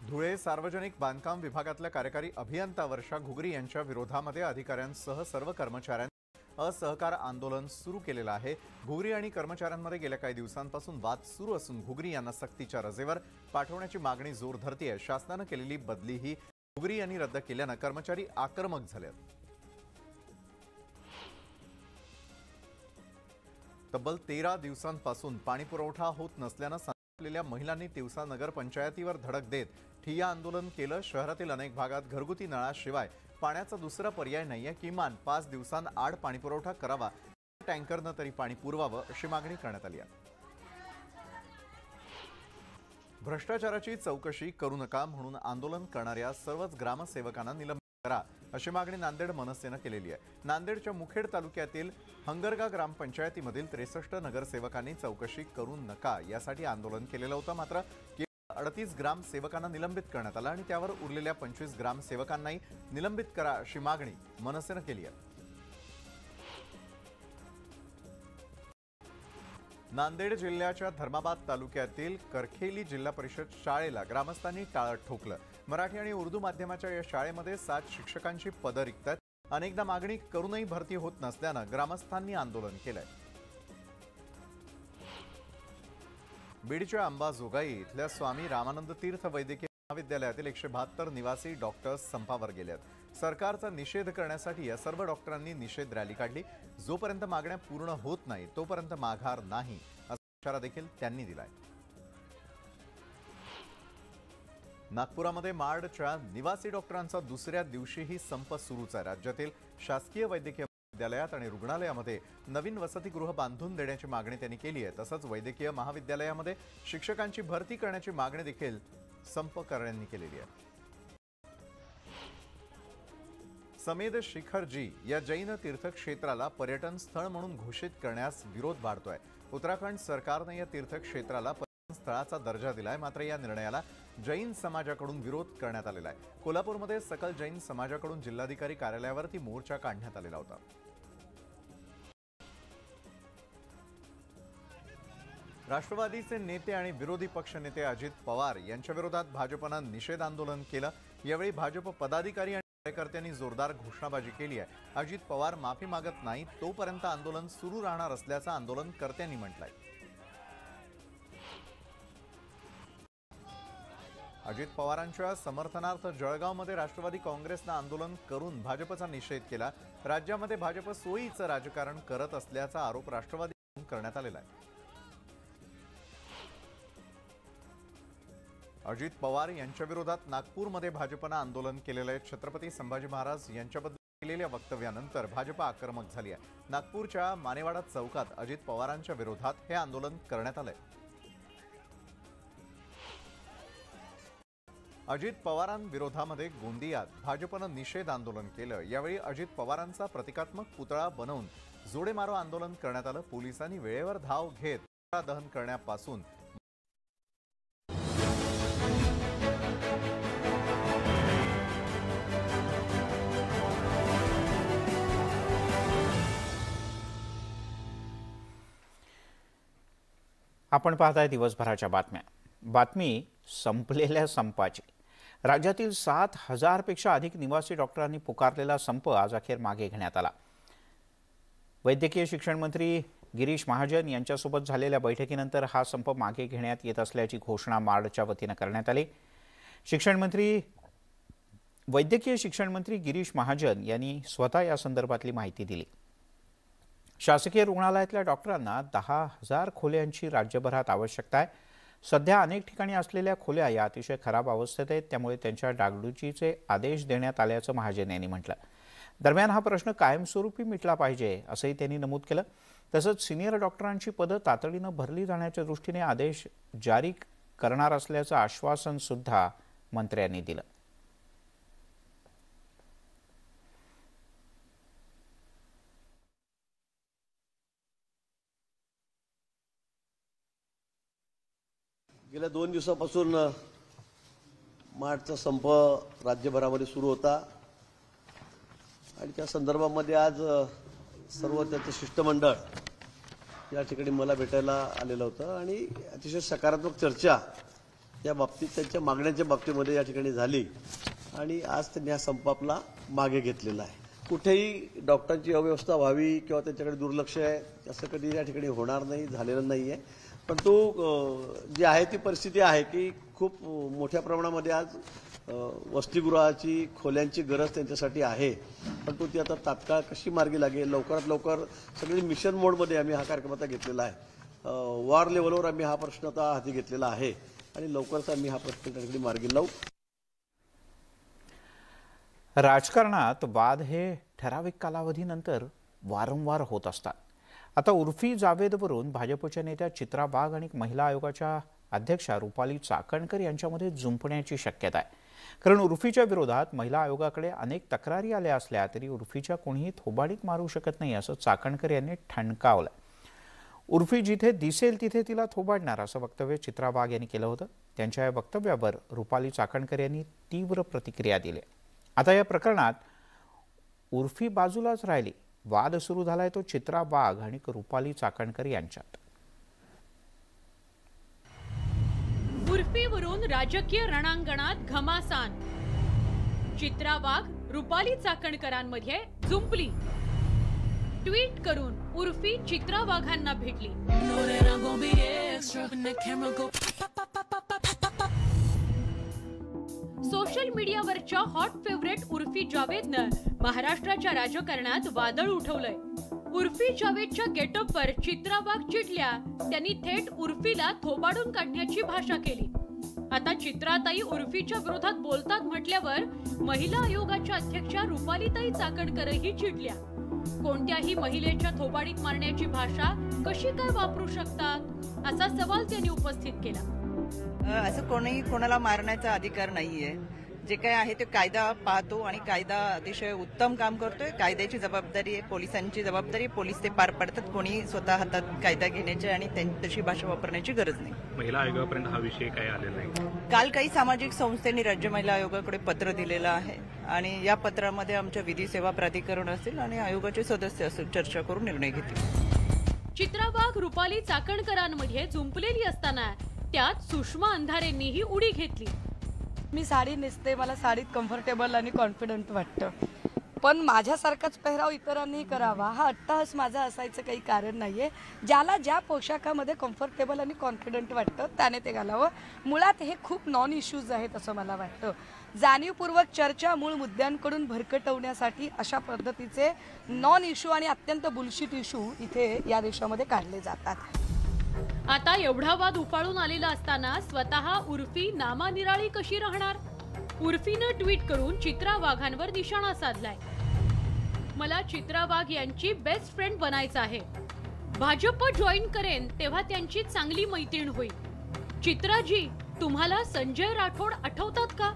R: धुळे सार्वजनिक बांधकाम विभागातल्या कार्यकारी अभियंता वर्षा घुगरी यांच्या विरोधामध्ये अधिकाऱ्यांसह सर्व कर्मचाऱ्यांनी असहकार आंदोलन सुरू केलेलं आहे। घुगरी आणि कर्मचाऱ्यांमध्ये गेल्या काही दिवसांपासून वाद सुरू असून घुगरी यांना सक्तीच्या रजेवर पाठवण्याची मागणी जोर धरतेय। शासनाने केलेली बदली ही घुगरी यांनी रद्द केल्यानं कर्मचारी आक्रमक झाले। तब्बल 13 दिवसांपासून पाणीपुरवठा होत नसल्यानं संतापलेल्या महिलांनी तिवसा नगर पंचायतीवर धडक देत ठिय्या आंदोलन केलं। शहरातील अनेक भागात घरगुती नळाशिवाय पाण्याचा दुसरा पर्याय नाहीये। किमान 5 दिवसांआड पाणीपुरवठा करावा, टँकरनं तरी पाणी पुरवावं अशी मागणी करण्यात आली आहे। भ्रष्टाचाराची चौकशी करू नका म्हणून आंदोलन करणाऱ्या सर्वच ग्रामसेवकांना निलंबित करा अशी मागणी नांदेड मनसेनं केलेली आहे। नांदेडच्या मुखेड तालुक्यातील हंगरगा ग्रामपंचायतीमधील 63 नगरसेवकांनी चौकशी करू नका यासाठी आंदोलन केलेलं होतं। मात्र 38 ग्रामसेवकांना निलंबित करण्यात आलं आणि त्यावर उरलेल्या 25 ग्रामसेवकांनाही निलंबित करा अशी मागणी मनसेनं केली आहे। नांदेड जिल्ह्याच्या धर्माबाद तालुक्यातील करखेली जिल्हा परिषद शाळेला ग्रामस्थांनी टाळं ठोकलं। मराठी आणि उर्दू माध्यमाच्या या शाळेमध्ये 7 शिक्षकांची पदं रिक्त आहेत। अनेकदा मागणी करूनही भरती होत नसल्यानं ग्रामस्थांनी आंदोलन केलंय। बीडच्या अंबाजोगाई इथल्या स्वामी रामानंद तीर्थ वैद्यकीय महाविद्यालयातील 172 निवासी डॉक्टर्स संपावर गेले आहेत। सरकारचा निषेध करण्यासाठी या सर्व डॉक्टरांनी निषेध रॅली काढली। जोपर्यंत मागण्या पूर्ण होत नाही तोपर्यंत माघार नाही असा इशारा देखील त्यांनी दिलाय। नागपुरामध्ये मार्डच्या निवासी डॉक्टरांचा दुसऱ्या दिवशीही संप सुरूच आहे। राज्यातील शासकीय वैद्यकीय विद्यालयात आणि रुग्णालयामध्ये नवीन वसतिगृह बांधून देण्याची मागणी त्यांनी केली आहे। तसंच वैद्यकीय महाविद्यालयामध्ये शिक्षकांची भरती करण्याची मागणी देखील संपकर्त्यांनी केलेली आहे। समेध शिखरजी या जैन तीर्थक्षेत्राला पर्यटन स्थळ म्हणून घोषित करण्यास विरोध वाढतोय। उत्तराखंड सरकारने या तीर्थक्षेत्राला पर्यटन स्थळाचा दर्जा दिलाय। मात्र या निर्णयाला जैन समाजाकडून विरोध करण्यात आलेला आहे। कोल्हापूरमध्ये सकल जैन समाजाकडून जिल्हाधिकारी कार्यालयावरती मोर्चा काढण्यात आलेला होता। राष्ट्रवादीचे नेते आणि विरोधी पक्षनेते अजित पवार यांच्या विरोधात भाजपनं निषेध आंदोलन केलं। यावेळी भाजप पदाधिकारी आणि कार्यकर्त्यांनी जोरदार घोषणाबाजी केली आहे। अजित पवार माफी मागत नाही तोपर्यंत आंदोलन सुरू राहणार असल्याचं आंदोलनकर्त्यांनी म्हटलंय। अजित पवारांच्या समर्थनार्थ जळगावमध्ये राष्ट्रवादी काँग्रेसनं आंदोलन करून भाजपचा निषेध केला। राज्यामध्ये भाजप सोयीचं राजकारण करत असल्याचा आरोप राष्ट्रवादी करण्यात आलेला आहे। अजित पवार यांच्या विरोधात नागपूरमध्ये भाजपनं आंदोलन केलेलं आहे। छत्रपती संभाजी महाराज यांच्याबद्दल केलेल्या वक्तव्यानंतर भाजप आक्रमक झाली आहे। नागपूरच्या मानेवाडा चौकात अजित पवारांच्या विरोधात हे आंदोलन करण्यात आलंय। अजित पवारांविरोधामध्ये गोंदियात भाजपनं निषेध आंदोलन केलं। यावेळी अजित पवारांचा प्रतिकात्मक पुतळा बनवून जोडेमारो आंदोलन करण्यात आलं। पोलिसांनी वेळेवर धाव घेत पुतळा दहन करण्यापासून
A: आपण पाहताय दिवसभराच्या बातम्या। बातमी संपलेल्या संपाची। राज्यातील 7,000 पेक्षा अधिक निवासी डॉक्टरांनी पुकारलेला संप आज अखेर मागे घेण्यात आला। वैद्यकीय शिक्षण मंत्री गिरीश महाजन यांच्यासोबत झालेल्या बैठकीनंतर हा संप मागे घेण्यात येत असल्याची घोषणा मार्डच्या वतीने करण्यात आली। वैद्यकीय शिक्षण मंत्री गिरीश महाजन यांनी स्वतः या संदर्भातली माहिती दिली। शासकीय रुग्णालयातल्या डॉक्टरांना 10,000 खोल्यांची राज्यभरात आवश्यकता आहे। सध्या अनेक ठिकाणी असलेल्या खोल्या या अतिशय खराब अवस्थेत आहेत, त्यामुळे त्यांच्या डागडुजीचे आदेश देण्यात आल्याचं महाजन यांनी म्हटलं। दरम्यान हा प्रश्न कायमस्वरूपी मिटला पाहिजे असंही त्यांनी नमूद केलं। तसंच सिनियर डॉक्टरांची पदं तातडीनं भरली जाण्याच्या दृष्टीने आदेश जारी करणार असल्याचं आश्वासन सुद्धा मंत्र्यांनी दिलं।
S: गेल्या 2 दिवसापासून मार्चचा संप राज्यभरामध्ये सुरू होता आणि त्या संदर्भामध्ये आज सर्व त्याचं शिष्टमंडळ या ठिकाणी मला भेटायला आलेलं होतं आणि अतिशय सकारात्मक चर्चा या बाबतीत त्यांच्या मागण्यांच्या बाबतीमध्ये या ठिकाणी झाली आणि आज त्यांनी हा संप आपला मागे घेतलेला आहे। कुठेही डॉक्टरांची अव्यवस्था व्हावी किंवा त्यांच्याकडे दुर्लक्ष आहे असं कधी या ठिकाणी होणार नाही, झालेलं नाही आहे। पण तो जी आहे ती परिस्थिती आहे की खूप मोठ्या प्रमाणामध्ये आज वसतिगृहाची खोल्यांची गरज त्यांच्यासाठी आहे, पण तो ती आता तात्काळ कशी मार्गी लागेल, लवकरात लवकर सगळी मिशन मोडमध्ये आम्ही हा कार्यक्रम आता घेतलेला आहे। वॉर लेवलवर आम्ही हा प्रश्न आता हाती घेतलेला आहे आणि लवकरच आम्ही हा प्रश्न त्याकडे मार्गी लावू।
A: राजकारणात वाद हे ठराविक कालावधीनंतर वारंवार होत असतात। आता उर्फी जावेदवरून भाजपच्या नेत्या चित्रा वाघ आणि महिला आयोगाच्या अध्यक्षा रुपाली चाकणकर यांच्यामध्ये जुंपण्याची शक्यता आहे। कारण उर्फीच्या विरोधात महिला आयोगाकडे अनेक तक्रारी आल्या असल्या तरी उर्फीच्या कोणीही थोबाडीत मारू शकत नाही असं चाकणकर यांनी ठणकावलं। उर्फी जिथे दिसेल तिथे तिला थोबाडणार असं वक्तव्य चित्रा वाघ यांनी केलं होतं। त्यांच्या या वक्तव्यावर रुपाली चाकणकर यांनी तीव्र प्रतिक्रिया दिली। आता या प्रकरणात उर्फी बाजूलाच राहिली। वाद सुरू झालाय तो चित्रा वाघ आणि रुपाली चाकणकर यांच्यात।
T: उर्फीवरून राजकीय रणांगणात घमासान। चित्रा वाघ रुपाली चाकणकरांमध्ये जुंपली। ट्वीट करून उर्फी चित्रा वाघांना भेटली। सोशल मीडियावरच्या हॉट फेवरेट उर्फी जावेदनं महाराष्ट्राच्या राजकारणात वादळ उठवलंय। उर्फी जावेदच्या गेटअपवर चित्रा वाघ चिडल्या, त्यांनी थेट उर्फीला थोबाडून काढण्याची भाषा केली। आता चित्राताई उर्फीच्या विरोधात बोलतात म्हटल्यावर महिला आयोगाच्या अध्यक्षा रुपालीताई चाकणकरही चिडल्या। कोणत्याही महिलेच्या थोबाडीत मारण्याची भाषा कशी काय वापरू शकतात असा सवाल त्यांनी उपस्थित केला।
U: असं कोणाला मारण्याचा अधिकार नाहीये। जे काय आहे ते कायदा पाहतो आणि कायदा अतिशय उत्तम काम करतोय। कायद्याची जबाबदारी आहे, पोलिसांची जबाबदारी, पोलीस ते पार पाडतात। कोणी स्वतः हातात कायदा घेण्याची आणि तशी भाषा वापरण्याची गरज नाही।
V: महिला आयोगापर्यंत हा विषय काय आलेला नाही।
U: काल काही सामाजिक संस्थांनी राज्य महिला आयोगाकडे पत्र दिलेलं आहे आणि या पत्रामध्ये आमच्या विधी सेवा प्राधिकरण असेल आणि आयोगाचे सदस्य असेल चर्चा करून निर्णय घेतील।
T: चित्रा वाघ रुपाली चाकणकरांमध्ये जुंपलेली असताना त्यात सुषमा अंधारेंनीही उडी घेतली।
W: मी साडी नेसते, मला साडीत कम्फर्टेबल आणि कॉन्फिडंट वाटतं, पण माझ्यासारखाच पेहराव इतरांनी करावा हा अट्टाहास माझा असायचं काही कारण नाहीये। ज्याला ज्या पोशाखामध्ये कम्फर्टेबल आणि कॉन्फिडंट वाटतं त्याने ते घालावं। मुळात हे खूप नॉन इश्यूज आहेत असं मला वाटतं। जाणीवपूर्वक चर्चा मूळ मुद्द्यांकडून भरकटवण्यासाठी अशा पद्धतीचे नॉन इश्यू आणि अत्यंत बुलशिट इश्यू इथे या देशामध्ये काढले जातात।
T: आता एवढा वाद उफाळून आलेला असताना स्वतः उर्फी नामानिराळी कशी राहणार? उर्फीनं ट्विट करून चित्रा वाघांवर निशाणा साधलाय। मला चित्रा वाघ यांची बेस्ट फ्रेंड बनायचं आहे। भाजप जॉईन करेन तेव्हा त्यांची चांगली मैत्रीण होईल। चित्राजी, तुम्हाला संजय राठोड आठवतात का?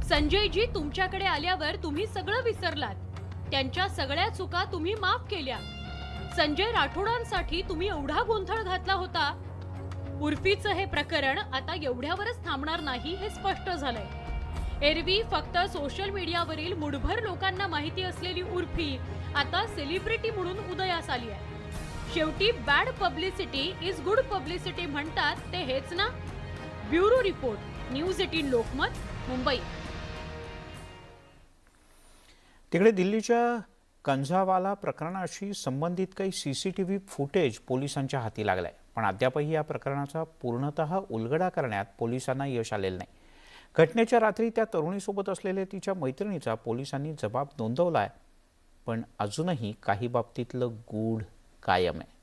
T: संजयजी तुमच्याकडे आल्यावर तुम्ही सगळं विसरलात। त्यांच्या सगळ्या चुका तुम्ही माफ केल्या। संजय राठोडांसाठी तुम्ही एवढा गोंधळ घातला होता। उर्फीचं हे प्रकरण आता एवढ्यावरच थांबणार नाही हे स्पष्ट झालंय। एरवी फक्त सोशल मीडियावरील मुठभर लोकांना माहिती असलेली उर्फी आता सेलिब्रिटी म्हणून उदयास आली आहे। शेवटी bad publicity is good publicity म्हणतात ते हेच ना? Bureau report, news 18 Lokmat, Mumbai.
A: तिकडे दिल्लीच्या कंझावाला प्रकरणाशी संबंधित काही CCTV फुटेज पोलिसांच्या हाती लागलाय, पण अद्यापही या प्रकरणाचा पूर्णतः उलगडा करण्यात पोलिसांना यश आलेलं नाही. घटनेच्या रात्री त्या तरुणीसोबत असलेल्या तिच्या मैत्रिणीचा पोलिसांनी जबाब नोंदवलाय, पण अजूनही काही बाबतीतलं गूढ कायम आहे.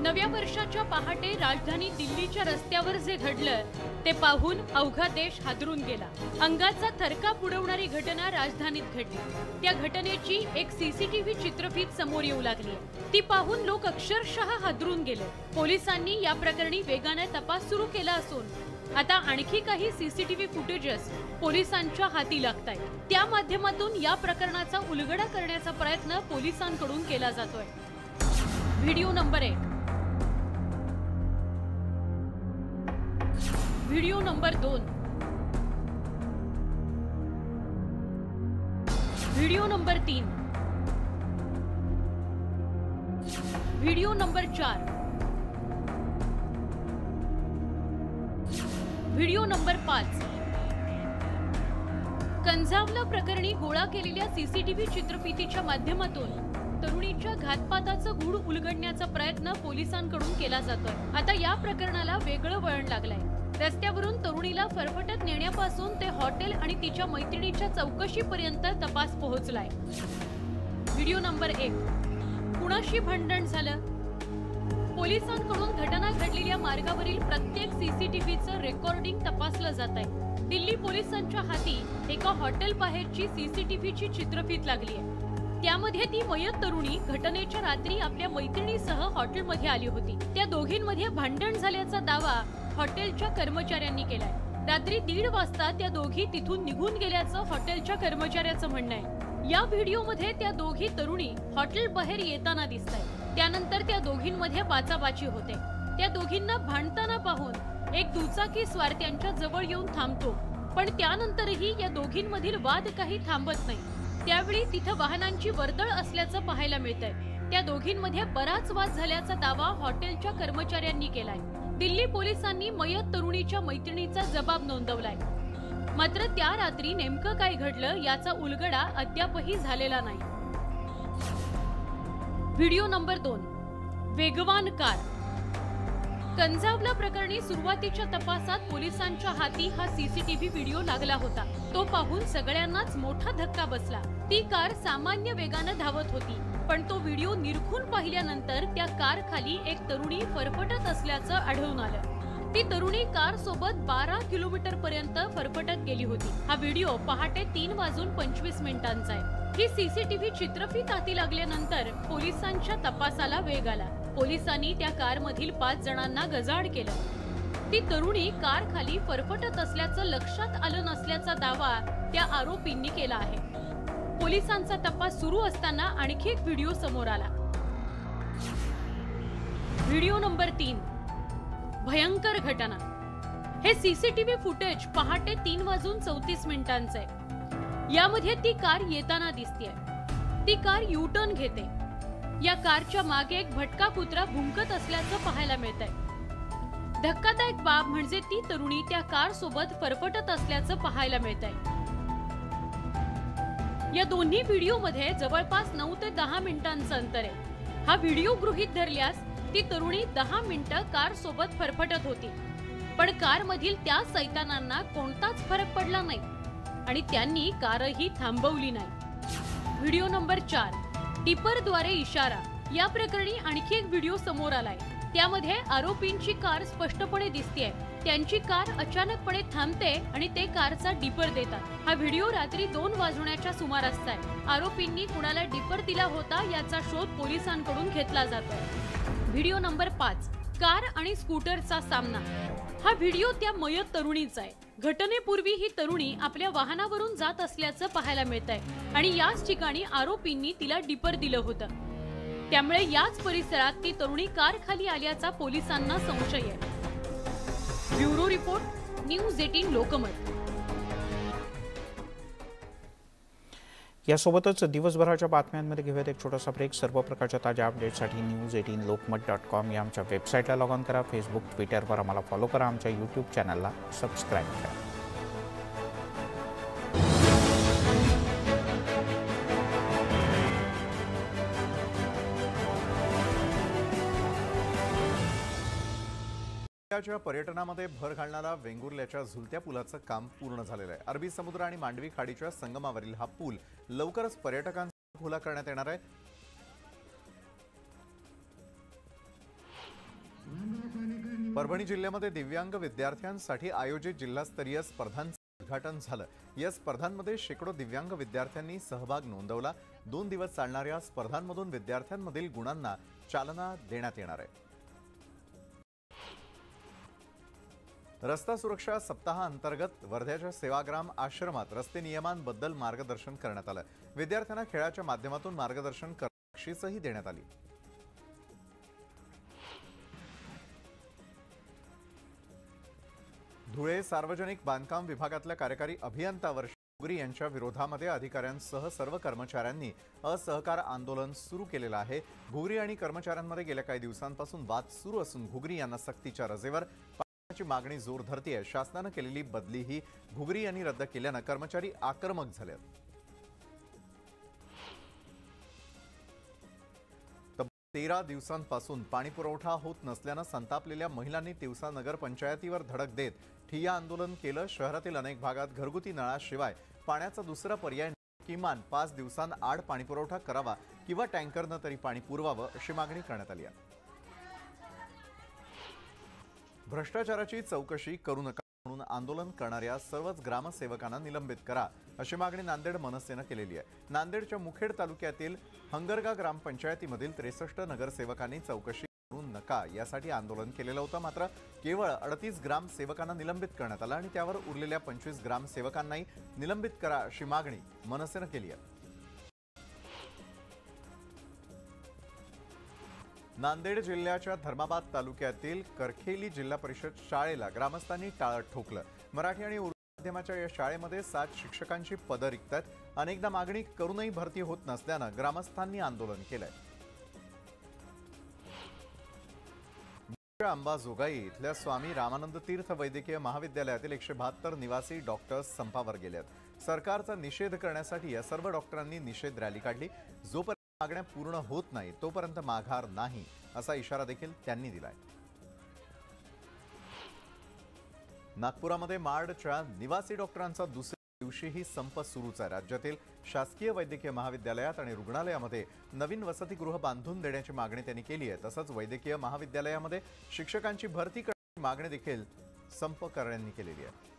T: नव्या वर्षाच्या पहाटे राजधानी दिल्लीच्या रस्त्यावर जे घडलं ते पाहून अवघा देश हादरून गेला. अंगाचा थरकाप उडवणारी घटना राजधानीत घडली. त्या घटनेची एक CCTV चित्रफीत समोर येऊ लागली. ती पाहून लोक अक्षरशः हादरून गेले. पोलिसांनी या प्रकरणी वेगाने तपास सुरू केला असून आता आणखी काही CCTV फुटेजेस पोलिसांच्या हाती लागतायत. त्या माध्यमातून या प्रकरणाचा उलगडा करण्याचा प्रयत्न पोलिसांकडून केला जातोय. Video number 1, video number 2, video number 3, video number 4, video number 5. Kanjhawala प्रकरणी गोळा केलेल्या CCTV चित्रफितीच्या माध्यमातून तरुणीच्या घातपाताचं गूढ उलगडण्याचा प्रयत्न पोलिसांकडून केला जातोय. आता या प्रकरणाला वेगळं वळण लागलंय. रस्त्यावरून तरुणीला फरफटत नेण्यापासून ते हॉटेल आणि तिच्या मैत्रिणीच्या चौकशीपर्यंत तपास पोहोचलाय. व्हिडिओ नंबर 1, कुणाशी भांडण झालं? पोलिसांकडून घटना घडलेल्या मार्गावरील प्रत्येक CCTVचं रेकॉर्डिंग तपासलं जात आहे. दिल्ली पोलिसांच्या हाती एका हॉटेल बाहेरची CCTVची चित्रफीत लागली आहे. त्यामध्ये ती मयत तरुणी घटनेच्या रात्री आपल्या मैत्रिणीसह हॉटेलमध्ये आली होती. त्या दोघींमध्ये भांडण झाल्याचा दावा हॉटेलच्या कर्मचाऱ्यांनी केलाय. रात्री 1:30 वाजता त्या दोघी तिथून निघून गेल्याचं हॉटेलच्या कर्मचाऱ्याचं म्हणणं आहे. या व्हिडिओमध्ये त्या दोघी तरुणी हॉटेल बाहेर येताना दिसतायत. त्यानंतर त्या दोघींमध्ये बाचाबाची होते. त्या दोघींना भांडताना पाहून एक दुचाकी स्वार त्यांच्या जवळ येऊन थांबतो, पण त्यानंतरही या दोघींमधील वाद काही थांबत नाही. त्यावेळी तिथं वाहनांची वर्दळ असल्याचं पाहायला मिळतंय. त्या दोघींमध्ये बराच वाद झाल्याचा दावा हॉटेलच्या कर्मचाऱ्यांनी केलाय. दिल्ली पोलिसांनी मयत तरुणीच्या मैत्रिणीचा जबाब नोंदवलाय. मात्र त्या रात्री नेमकं काय घडलं याचा उलगडा अद्यापही झालेला नाही. व्हिडिओ नंबर 2, वेगवान कार. कंझावला प्रकरणी सुरुवातीच्या तपासात पोलिसांच्या हाती हा CCTV व्हिडिओ लागला होता. तो पाहून सगळ्यांनाच मोठा धक्का बसला. ती कार सामान्य वेगानं धावत होती, पण तो व्हिडिओ निरखून पाहिल्यानंतर त्या कार खाली एक तरुणी फरफटत असल्याचं आढळून आलं. ती तरुणी कार सोबत 12 किलोमीटर पर्यंत फरफटत गेली होती. हा व्हिडिओ पहाटे 3:25 आहे. ही CCTV चित्रफीत हाती लागल्यानंतर पोलिसांच्या तपासाला वेग आला. पोलिसांनी त्या कारमधील 5 जणांना गजाआड केलं. ती तरुणी कार खाली फरफटत असल्याचं लक्षात आलं नसल्याचा दावा त्या आरोपींनी केला आहे. पोलिसांचा तपास सुरू असताना आणखी एक व्हिडिओ समोर आला. व्हिडिओ नंबर 3, भयंकर घटना. हे CCTV फुटेज पहाटे 3:34 आहे. यामध्ये ती कार येताना दिसतेय. ती कार U-टर्न घेते. या कारच्या मागे एक भटका कुत्रा भुंकत असल्याचं पाहायला मिळतंय. धक्कादायक बाब म्हणजे ती तरुणी त्या कार सोबत फरफटत असल्याचं पाहायला मिळतंय. या दोन्ही व्हिडिओमध्ये जवळपास 9 ते 10 मिनिटांचं अंतर आहे. हा व्हिडिओ गृहीत धरल्यास ती तरुणी 10 मिनिटं कार सोबत फरफटत होती, पण कारमधील त्या सैतानांना कोणताच फरक पडला नाही आणि त्यांनी कारही थांबवली नाही. व्हिडिओ नंबर 4, टिपरद्वारे इशारा. या प्रकरणी आणखी एक व्हिडिओ समोर आलाय. त्यामध्ये आरोपींची कार स्पष्टपणे दिसतेय. त्यांची कार अचानकपणे थांबते आणि ते कारचा डिपर देतात. हा व्हिडिओ रात्री 2 वाजण्याच्या सुमारासचा आहे. आरोपींनी कुणाला डिपर दिला होता याचा शोध पोलिसांकडून घेतला जातोय. व्हिडिओ नंबर 5, कार आणि स्कूटरचा सामना. हा व्हिडिओ त्या मयत तरुणीचा आहे. घटनेपूर्वी ही तरुणी आपल्या वाहनावरून जात असल्याचं पाहायला मिळतंय आणि याच ठिकाणी आरोपींनी तिला डिपर दिलं होतं. त्यामुळे याच परिसरात ती तरुणी कार खाली आल्याचा पोलिसांना संशय आहे. Bureau report, news 18 Lokmat.
A: यासोबतच दिवसभराच्या बातम्यांमध्ये घेऊयात एक छोटासा ब्रेक. सर्व प्रकारच्या ताज्या अपडेट्ससाठी news18lokmat.com या आमच्या वेबसाईटला लॉग ऑन करा. फेसबुक, ट्विटरवर आम्हाला फॉलो करा. आमच्या यूट्यूब चॅनलला सबस्क्राईब करा.
R: पर्यटनामध्ये भर घालणारा वेंगुर्ल्याच्या झुलत्या पुलाचं काम पूर्ण झालेलं आहे. अरबी समुद्र आणि मांडवी खाडीच्या संगमावरील हा पूल लवकरच पर्यटकांसाठी खुला करण्यात येणार आहे. परभणी जिल्ह्यामध्ये दिव्यांग विद्यार्थ्यांसाठी आयोजित जिल्हास्तरीय स्पर्धांचं उद्घाटन झालं. या स्पर्धांमध्ये शेकडो दिव्यांग विद्यार्थ्यांनी सहभाग नोंदवला. 2 दिवस चालणाऱ्या स्पर्धांमधून विद्यार्थ्यांमधील गुणांना चालना देण्यात येणार आहे. रस्ता सुरक्षा सप्ताहाअंतर्गत वर्ध्याच्या सेवाग्राम आश्रमात रस्ते नियमांबद्दल मार्गदर्शन करण्यात आलं. विद्यार्थ्यांना खेळाच्या माध्यमातून मार्गदर्शन करण्याची बक्षीसही देण्यात आली. धुळे सार्वजनिक बांधकाम विभागातल्या कार्यकारी अभियंता वर्षा घुगरी यांच्या विरोधामध्ये अधिकाऱ्यांसह सर्व कर्मचाऱ्यांनी असहकार आंदोलन सुरू केलेलं आहे. घुगरी आणि कर्मचाऱ्यांमध्ये गेल्या काही दिवसांपासून वाद सुरू असून घुगरी यांना सक्तीच्या रजेवर ची मागणी जोर धरते आहे. शासनाने केलेली बदली ही घुगरी यांनी रद्द केल्याने कर्मचारी आक्रमक झाले. 13 दिवसांपासून पाणीपुरवठा होत नसल्याने संतापलेल्या महिलांनी तिवसा नगर पंचायतीवर धडक देत ठिय्या आंदोलन केलं. शहरातील अनेक भागात घरगुती नळाशिवाय पाण्याचा दुसरा पर्याय किमान 5 दिवसांआड पाणीपुरवठा करावा किंवा टँकरने तरी पाणी पुरवावं अशी मागणी करण्यात आली आहे. भ्रष्टाचाराची चौकशी करू नका म्हणून आंदोलन करणाऱ्या सर्वच ग्रामसेवकांना निलंबित करा अशी मागणी नांदेड मनसेने केलेली आहे. नांदेडच्या मुखेड तालुक्यातील हंगरगा ग्रामपंचायतीमधील 63 नगरसेवकांनी चौकशी करू नका यासाठी आंदोलन केलेलं होतं. मात्र केवळ 38 ग्रामसेवकांना निलंबित करण्यात आलं आणि त्यावर उरलेल्या 25 ग्रामसेवकांनाही निलंबित करा अशी मागणी मनसेने केली आहे. नांदेड जिल्ह्याच्या धर्माबाद तालुक्यातील करखेली जिल्हा परिषद शाळेला ग्रामस्थांनी टाळं ठोकलं. मराठी आणि उर्दू माध्यमाच्या या शाळेमध्ये 7 शिक्षकांची पदं रिक्त आहेत. अनेकदा मागणी करूनही भरती होत नसल्यानं ग्रामस्थांनी आंदोलन केलंय. अंबाजोगाई इथल्या स्वामी रामानंद तीर्थ वैद्यकीय महाविद्यालयातील 172 निवासी डॉक्टर्स संपावर गेले आहेत. सरकारचा निषेध करण्यासाठी या सर्व डॉक्टरांनी निषेध रॅली काढली. जोपर्यंत मागण्या पूर्ण होत नाही तोपर्यंत माघार नाही असा इशारा देखील त्यांनी दिलाय. नागपुरामध्ये मार्डच्या निवासी डॉक्टरांचा दुसऱ्या दिवशीही संप सुरूच आहे. राज्यातील शासकीय वैद्यकीय महाविद्यालयात आणि रुग्णालयामध्ये नवीन वसतिगृह बांधून देण्याची मागणी त्यांनी केली आहे. तसंच वैद्यकीय महाविद्यालयामध्ये शिक्षकांची भरती करण्याची मागणी देखील संपकर्त्यांनी केलेली आहे.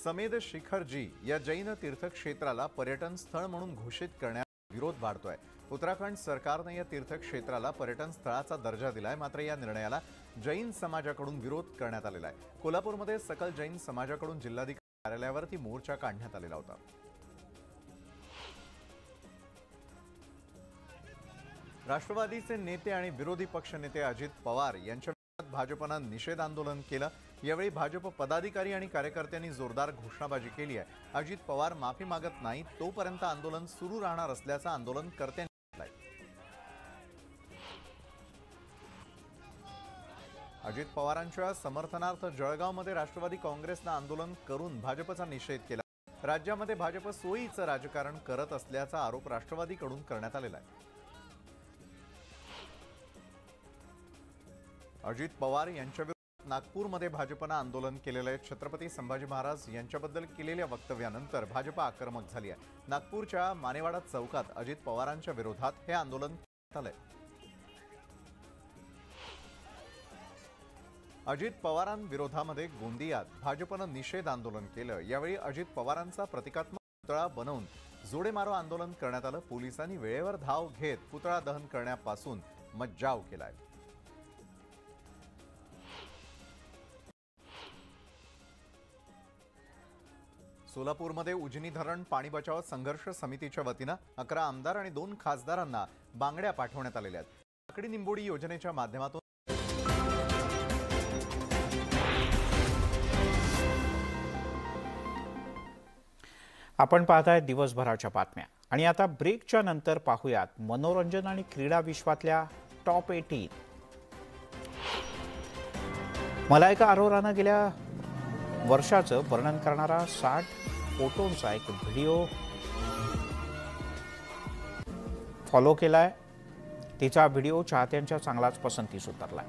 R: समेध शिखरजी या जैन तीर्थक्षेत्राला पर्यटन स्थळ म्हणून घोषित करण्यास विरोध वाढतोय. उत्तराखंड सरकारने या तीर्थक्षेत्राला पर्यटन स्थळाचा दर्जा दिलाय. मात्र या निर्णयाला जैन समाजाकडून विरोध करण्यात आलेला आहे. कोल्हापूरमध्ये सकल जैन समाजाकडून जिल्हाधिकारी कार्यालयावरती मोर्चा काढण्यात आलेला होता. राष्ट्रवादीचे नेते आणि विरोधी पक्षनेते अजित पवार यांच्या विरोधात भाजपनं निषेध आंदोलन केलं. यावेळी भाजप पदाधिकारी आणि कार्यकर्त्यांनी जोरदार घोषणाबाजी केली आहे. अजित पवार माफी मागत नाही तोपर्यंत आंदोलन सुरू राहणार असल्याचं आंदोलनकर्त्यांनी म्हटलंय. अजित पवारांच्या समर्थनार्थ जळगावमध्ये राष्ट्रवादी काँग्रेसनं आंदोलन करून भाजपचा निषेध केला. राज्यामध्ये भाजप सोयीचं राजकारण करत असल्याचा आरोप राष्ट्रवादीकडून करण्यात आलेला आहे. अजित पवार यांच्या विरोधात नागपूरमध्ये भाजपनं आंदोलन केलेलं आहे. छत्रपती संभाजी महाराज यांच्याबद्दल केलेल्या वक्तव्यानंतर भाजप आक्रमक झाली आहे. नागपूरच्या मानेवाडा चौकात अजित पवारांच्या विरोधात हे आंदोलन करण्यात आलंय. अजित पवारांविरोधामध्ये गोंदियात भाजपनं निषेध आंदोलन केलं. यावेळी अजित पवारांचा प्रतिकात्मक पुतळा बनवून जोडेमारो आंदोलन करण्यात आलं. पोलिसांनी वेळेवर धाव घेत पुतळा दहन करण्यापासून मज्जाव केलाय. सोलापूरमध्ये उजनी धरण पाणी बचाव संघर्ष समितीच्या वतीनं 11 आमदार आणि 2 खासदारांना बांगड्या पाठवण्यात आलेल्या आहेत. लाकडी निंबोडी योजनेच्या माध्यमातून
A: आपण पाहताय दिवसभराच्या बातम्या आणि आता ब्रेकच्या नंतर पाहूयात मनोरंजन आणि क्रीडा विश्वातल्या टॉप 18. मलायका अरोरानं गेल्या वर्षाचं वर्णन करणारा 60 फोटोंचा एक व्हिडिओ फॉलो केलाय. तिचा व्हिडिओ चाहत्यांच्या चांगलाच पसंतीस उतरलाय.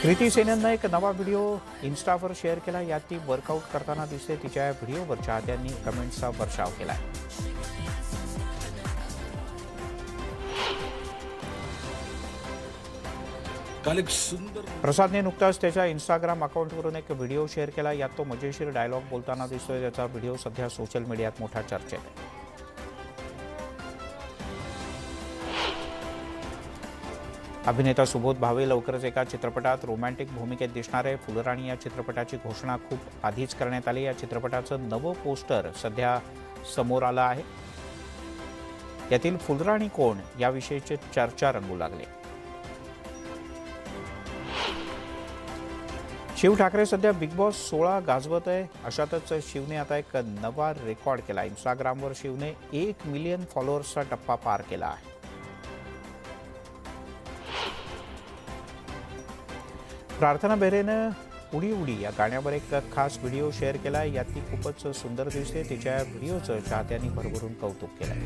A: कृती सेनननं एक नवा व्हिडिओ इन्स्टावर शेअर केला. यात ती वर्कआउट करताना दिसते. तिच्या या व्हिडिओवर चाहत्यांनी कमेंट्सचा वर्षाव केलाय. प्रसादने नुकताच त्याच्या इंस्टाग्राम अकाउंटवरून एक व्हिडिओ शेअर केला. यात तो मजेशीर डायलॉग बोलताना दिसतोय. त्याचा व्हिडिओ सध्या सोशल मीडियात मोठ्या चर्चेत आहे. अभिनेता सुबोध भावे लवकरच एका चित्रपटात रोमॅन्टिक भूमिकेत दिसणार आहे. फुलराणी या चित्रपटाची घोषणा खूप आधीच करण्यात आली. या चित्रपटाचं नवं पोस्टर सध्या समोर आलं आहे. यातील फुलराणी कोण याविषयीची चर्चा रंगू लागली. शिव ठाकरे सध्या बिग बॉस 16 गाजवत आहे. अशातच शिवने आता एक नवा रेकॉर्ड केला. इंस्टाग्रामवर शिवने 1 मिलियन फॉलोअर्सचा टप्पा पार केला आहे. प्रार्थना बेहरेनं उडी उडी या गाण्यावर एक खास व्हिडिओ शेअर केला. यात ती खूपच सुंदर दिसते. तिच्या व्हिडिओचं चाहत्यांनी भरभरून कौतुक केलंय.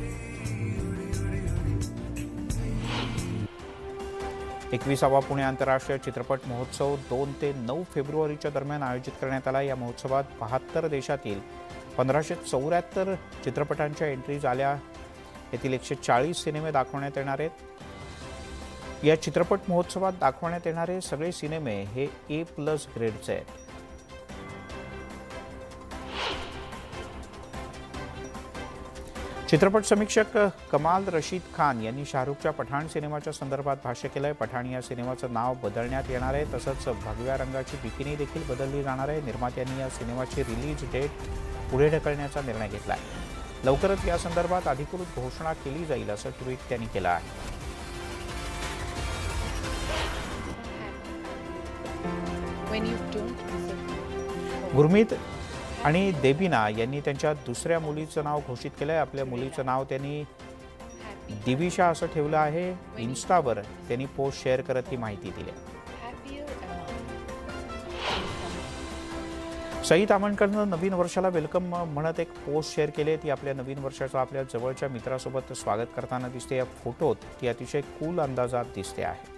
A: 21वा पुणे आंतरराष्ट्रीय चित्रपट महोत्सव 2 ते 9 फेब्रुवारीच्या दरम्यान आयोजित करण्यात आला. या महोत्सवात 72 देशातील 1574 चित्रपटांच्या एंट्रीज आल्या. यातील 140 सिनेमे दाखवण्यात येणार आहेत. या चित्रपट महोत्सवात दाखवण्यात येणारे सगळे सिनेमे हे A+ ग्रेडचे आहेत. चित्रपट समीक्षक कमाल रशीद खान यांनी शाहरुखच्या पठाण सिनेमाच्या संदर्भात भाष्य केलंय. पठाण या सिनेमाचं नाव बदलण्यात येणार आहे. तसंच भगव्या रंगाची बिकिनी देखील बदलली जाणार आहे. निर्मात्यांनी या सिनेमाची रिलीज डेट पुढे ढकलण्याचा निर्णय घेतला आहे. लवकरच या संदर्भात अधिकृत घोषणा केली जाईल असं ट्विट त्यांनी केलं आहे. गुरमीत आणि देबिना यांनी त्यांच्या दुसऱ्या मुलीचं नाव घोषित केलंय. आपल्या मुलीचं नाव त्यांनी दिविशा असं ठेवलं आहे. इन्स्टावर त्यांनी पोस्ट शेअर करत ही माहिती दिली. सई तामणकरनं नवीन वर्षाला वेलकम म्हणत एक पोस्ट शेअर केली. ती आपल्या नवीन वर्षाचं आपल्या जवळच्या मित्रासोबत स्वागत करताना दिसते. या फोटोत ती अतिशय कूल अंदाजात दिसते आहे.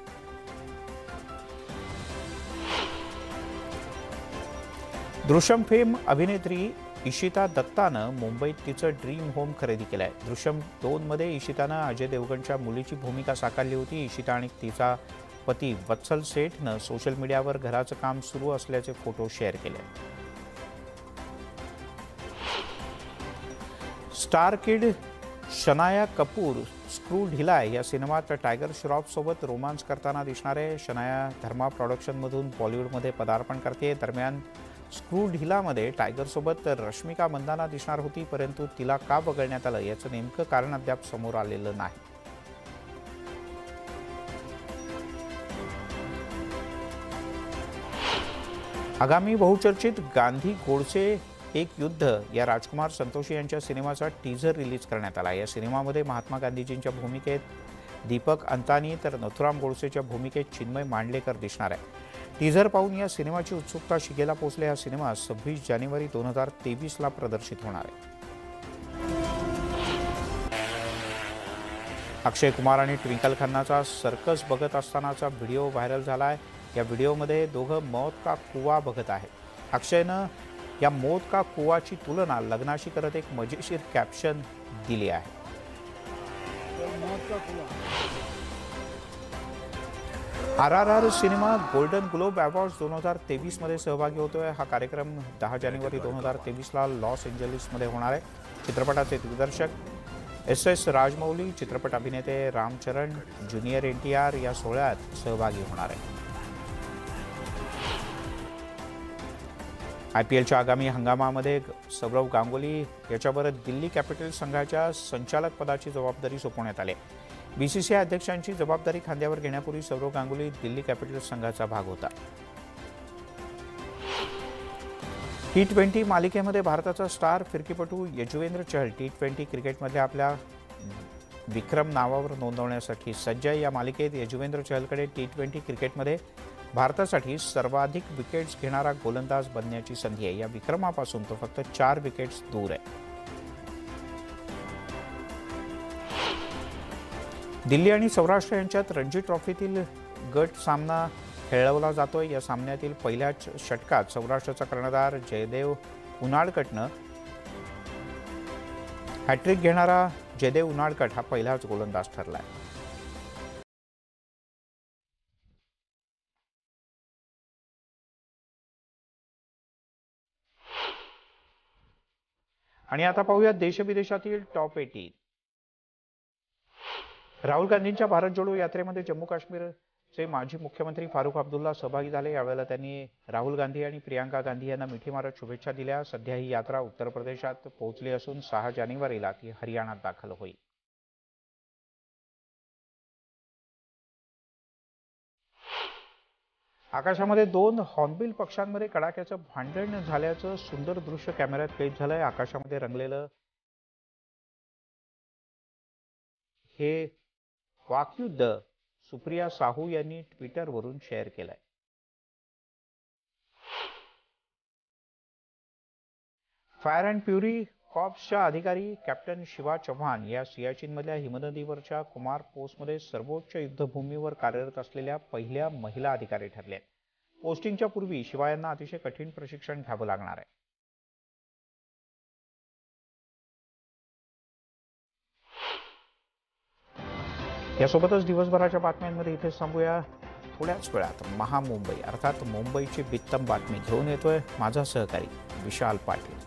A: दृश्यम फेम अभिनेत्री इशिता दत्तानं मुंबईत तिचं ड्रीम होम खरेदी केलं आहे. दृश्यम 2 मध्ये इशितानं अजय देवगणच्या मुलीची भूमिका साकारली होती. इशिता आणि तिचा पती वत्सल सेठनं सोशल मीडियावर घराचं काम सुरू असल्याचे फोटो शेअर केले. स्टार किड शनाया कपूर स्क्रू ढिलाय या सिनेमात टायगर श्रॉफ सोबत रोमांस करताना दिसणार आहे. शनाया धर्मा प्रोडक्शनमधून बॉलिवूडमध्ये पदार्पण करते. दरम्यान स्क्रू ढिलामध्ये टायगरसोबत रश्मिका मंदाना दिसणार होती. परंतु तिला का वगळण्यात आलं याचं नेमकं कारण अद्याप समोर आलेलं नाही. आगामी बहुचर्चित गांधी गोडसे एक युद्ध या राजकुमार संतोषी यांच्या सिनेमाचा टीझर रिलीज करण्यात आला. या सिनेमामध्ये महात्मा गांधीजींच्या भूमिकेत दीपक अंतानी तर नथुराम गोडसेच्या भूमिकेत चिन्मय मांडलेकर दिसणार आहे. टीझर पाहून या सिनेमाची उत्सुकता शिगेला पोहोचली. हा सिनेमा 26 जानेवारी 2023ला प्रदर्शित होणार आहे. अक्षय कुमार आणि ट्विंकल खन्नाचा सर्कस बघत असतानाचा व्हिडिओ व्हायरल झाला आहे. या व्हिडिओमध्ये दोघं मौत का कुवा बघत आहेत. अक्षयनं या मौत का कुवाची तुलना लग्नाशी करत एक मजेशीर कॅप्शन दिली आहे. RRR cinema golden globe awards 2023 मध्ये सहभागी होतोय. हा कार्यक्रम 10 जानेवारी 2023ला लॉस एंजलिसमध्ये होणार आहे. चित्रपटाचे दिग्दर्शक SS राजमौली, चित्रपट अभिनेते रामचरण, ज्युनियर NTR या सोहळ्यात सहभागी होणार आहे. IPLच्या आगामी हंगामामध्ये सौरव गांगुली याच्यावर दिल्ली कॅपिटल्स संघाच्या संचालक पदाची जबाबदारी सोपवण्यात आली. BCCI अध्यक्षांची जबाबदारी खांद्यावर घेण्यापूर्वी सौरव गांगुली दिल्ली कॅपिटल्स संघाचा भाग होता. T20 मालिकेमध्ये भारताचा स्टार फिरकीपटू यजुवेंद्र चहल T20 क्रिकेटमधल्या आपल्या विक्रम नावावर नोंदवण्यासाठी सज्ज आहे। या मालिकेत यजुवेंद्र चहलकडे T20 क्रिकेटमध्ये भारतासाठी सर्वाधिक विकेट्स घेणारा गोलंदाज बनण्याची संधी आहे। या विक्रमापासून तो फक्त 4 विकेट्स दूर आहे। दिल्ली आणि सौराष्ट्र यांच्यात रणजी ट्रॉफीतील गट सामना खेळवला जातोय। या सामन्यातील पहिल्याच षटकात सौराष्ट्राचा कर्णधार जयदेव उनाडकटनं हॅट्रिक घेणारा जयदेव उनाडकट हा पहिलाच गोलंदाज ठरलाय। आणि आता पाहूया देशविदेशातील टॉप 18। राहुल गांधींच्या भारत जोडो यात्रेमध्ये जम्मू काश्मीरचे माजी मुख्यमंत्री फारुख अब्दुल्ला सहभागी झाले। यावेळेला त्यांनी राहुल गांधी आणि प्रियांका गांधी यांना मिठी मारत शुभेच्छा दिल्या। सध्या ही यात्रा उत्तर प्रदेशात पोहोचली असून 6 जानेवारीला ती हरियाणात दाखल होईल। आकाशामध्ये 2 हॉर्नबिल पक्ष्यांमध्ये कडाक्याचं भांडण झाल्याचं सुंदर दृश्य कॅमेऱ्यात कैद झालंय। आकाशामध्ये रंगलेलं हे वाकयुद्ध सुप्रिया साहू यांनी ट्विटरवरून शेअर केलंय। फायर अँड फ्युरी कॉर्प्सच्या अधिकारी कॅप्टन शिवा चव्हाण या सियाचीनमधल्या हिमनदीवरच्या कुमार पोस्टमध्ये सर्वोच्च युद्धभूमीवर कार्यरत असलेल्या पहिल्या महिला अधिकारी ठरल्या। पोस्टिंगच्या पूर्वी शिवा यांना अतिशय कठीण प्रशिक्षण घ्यावं लागणार आहे। यासोबतच दिवसभराच्या बातम्यांमध्ये इथेच थांबूया। थोड्याच वेळात महामुंबई अर्थात मुंबईची बित्तम बातमी घेऊन येतोय माझा सहकारी विशाल पाटील।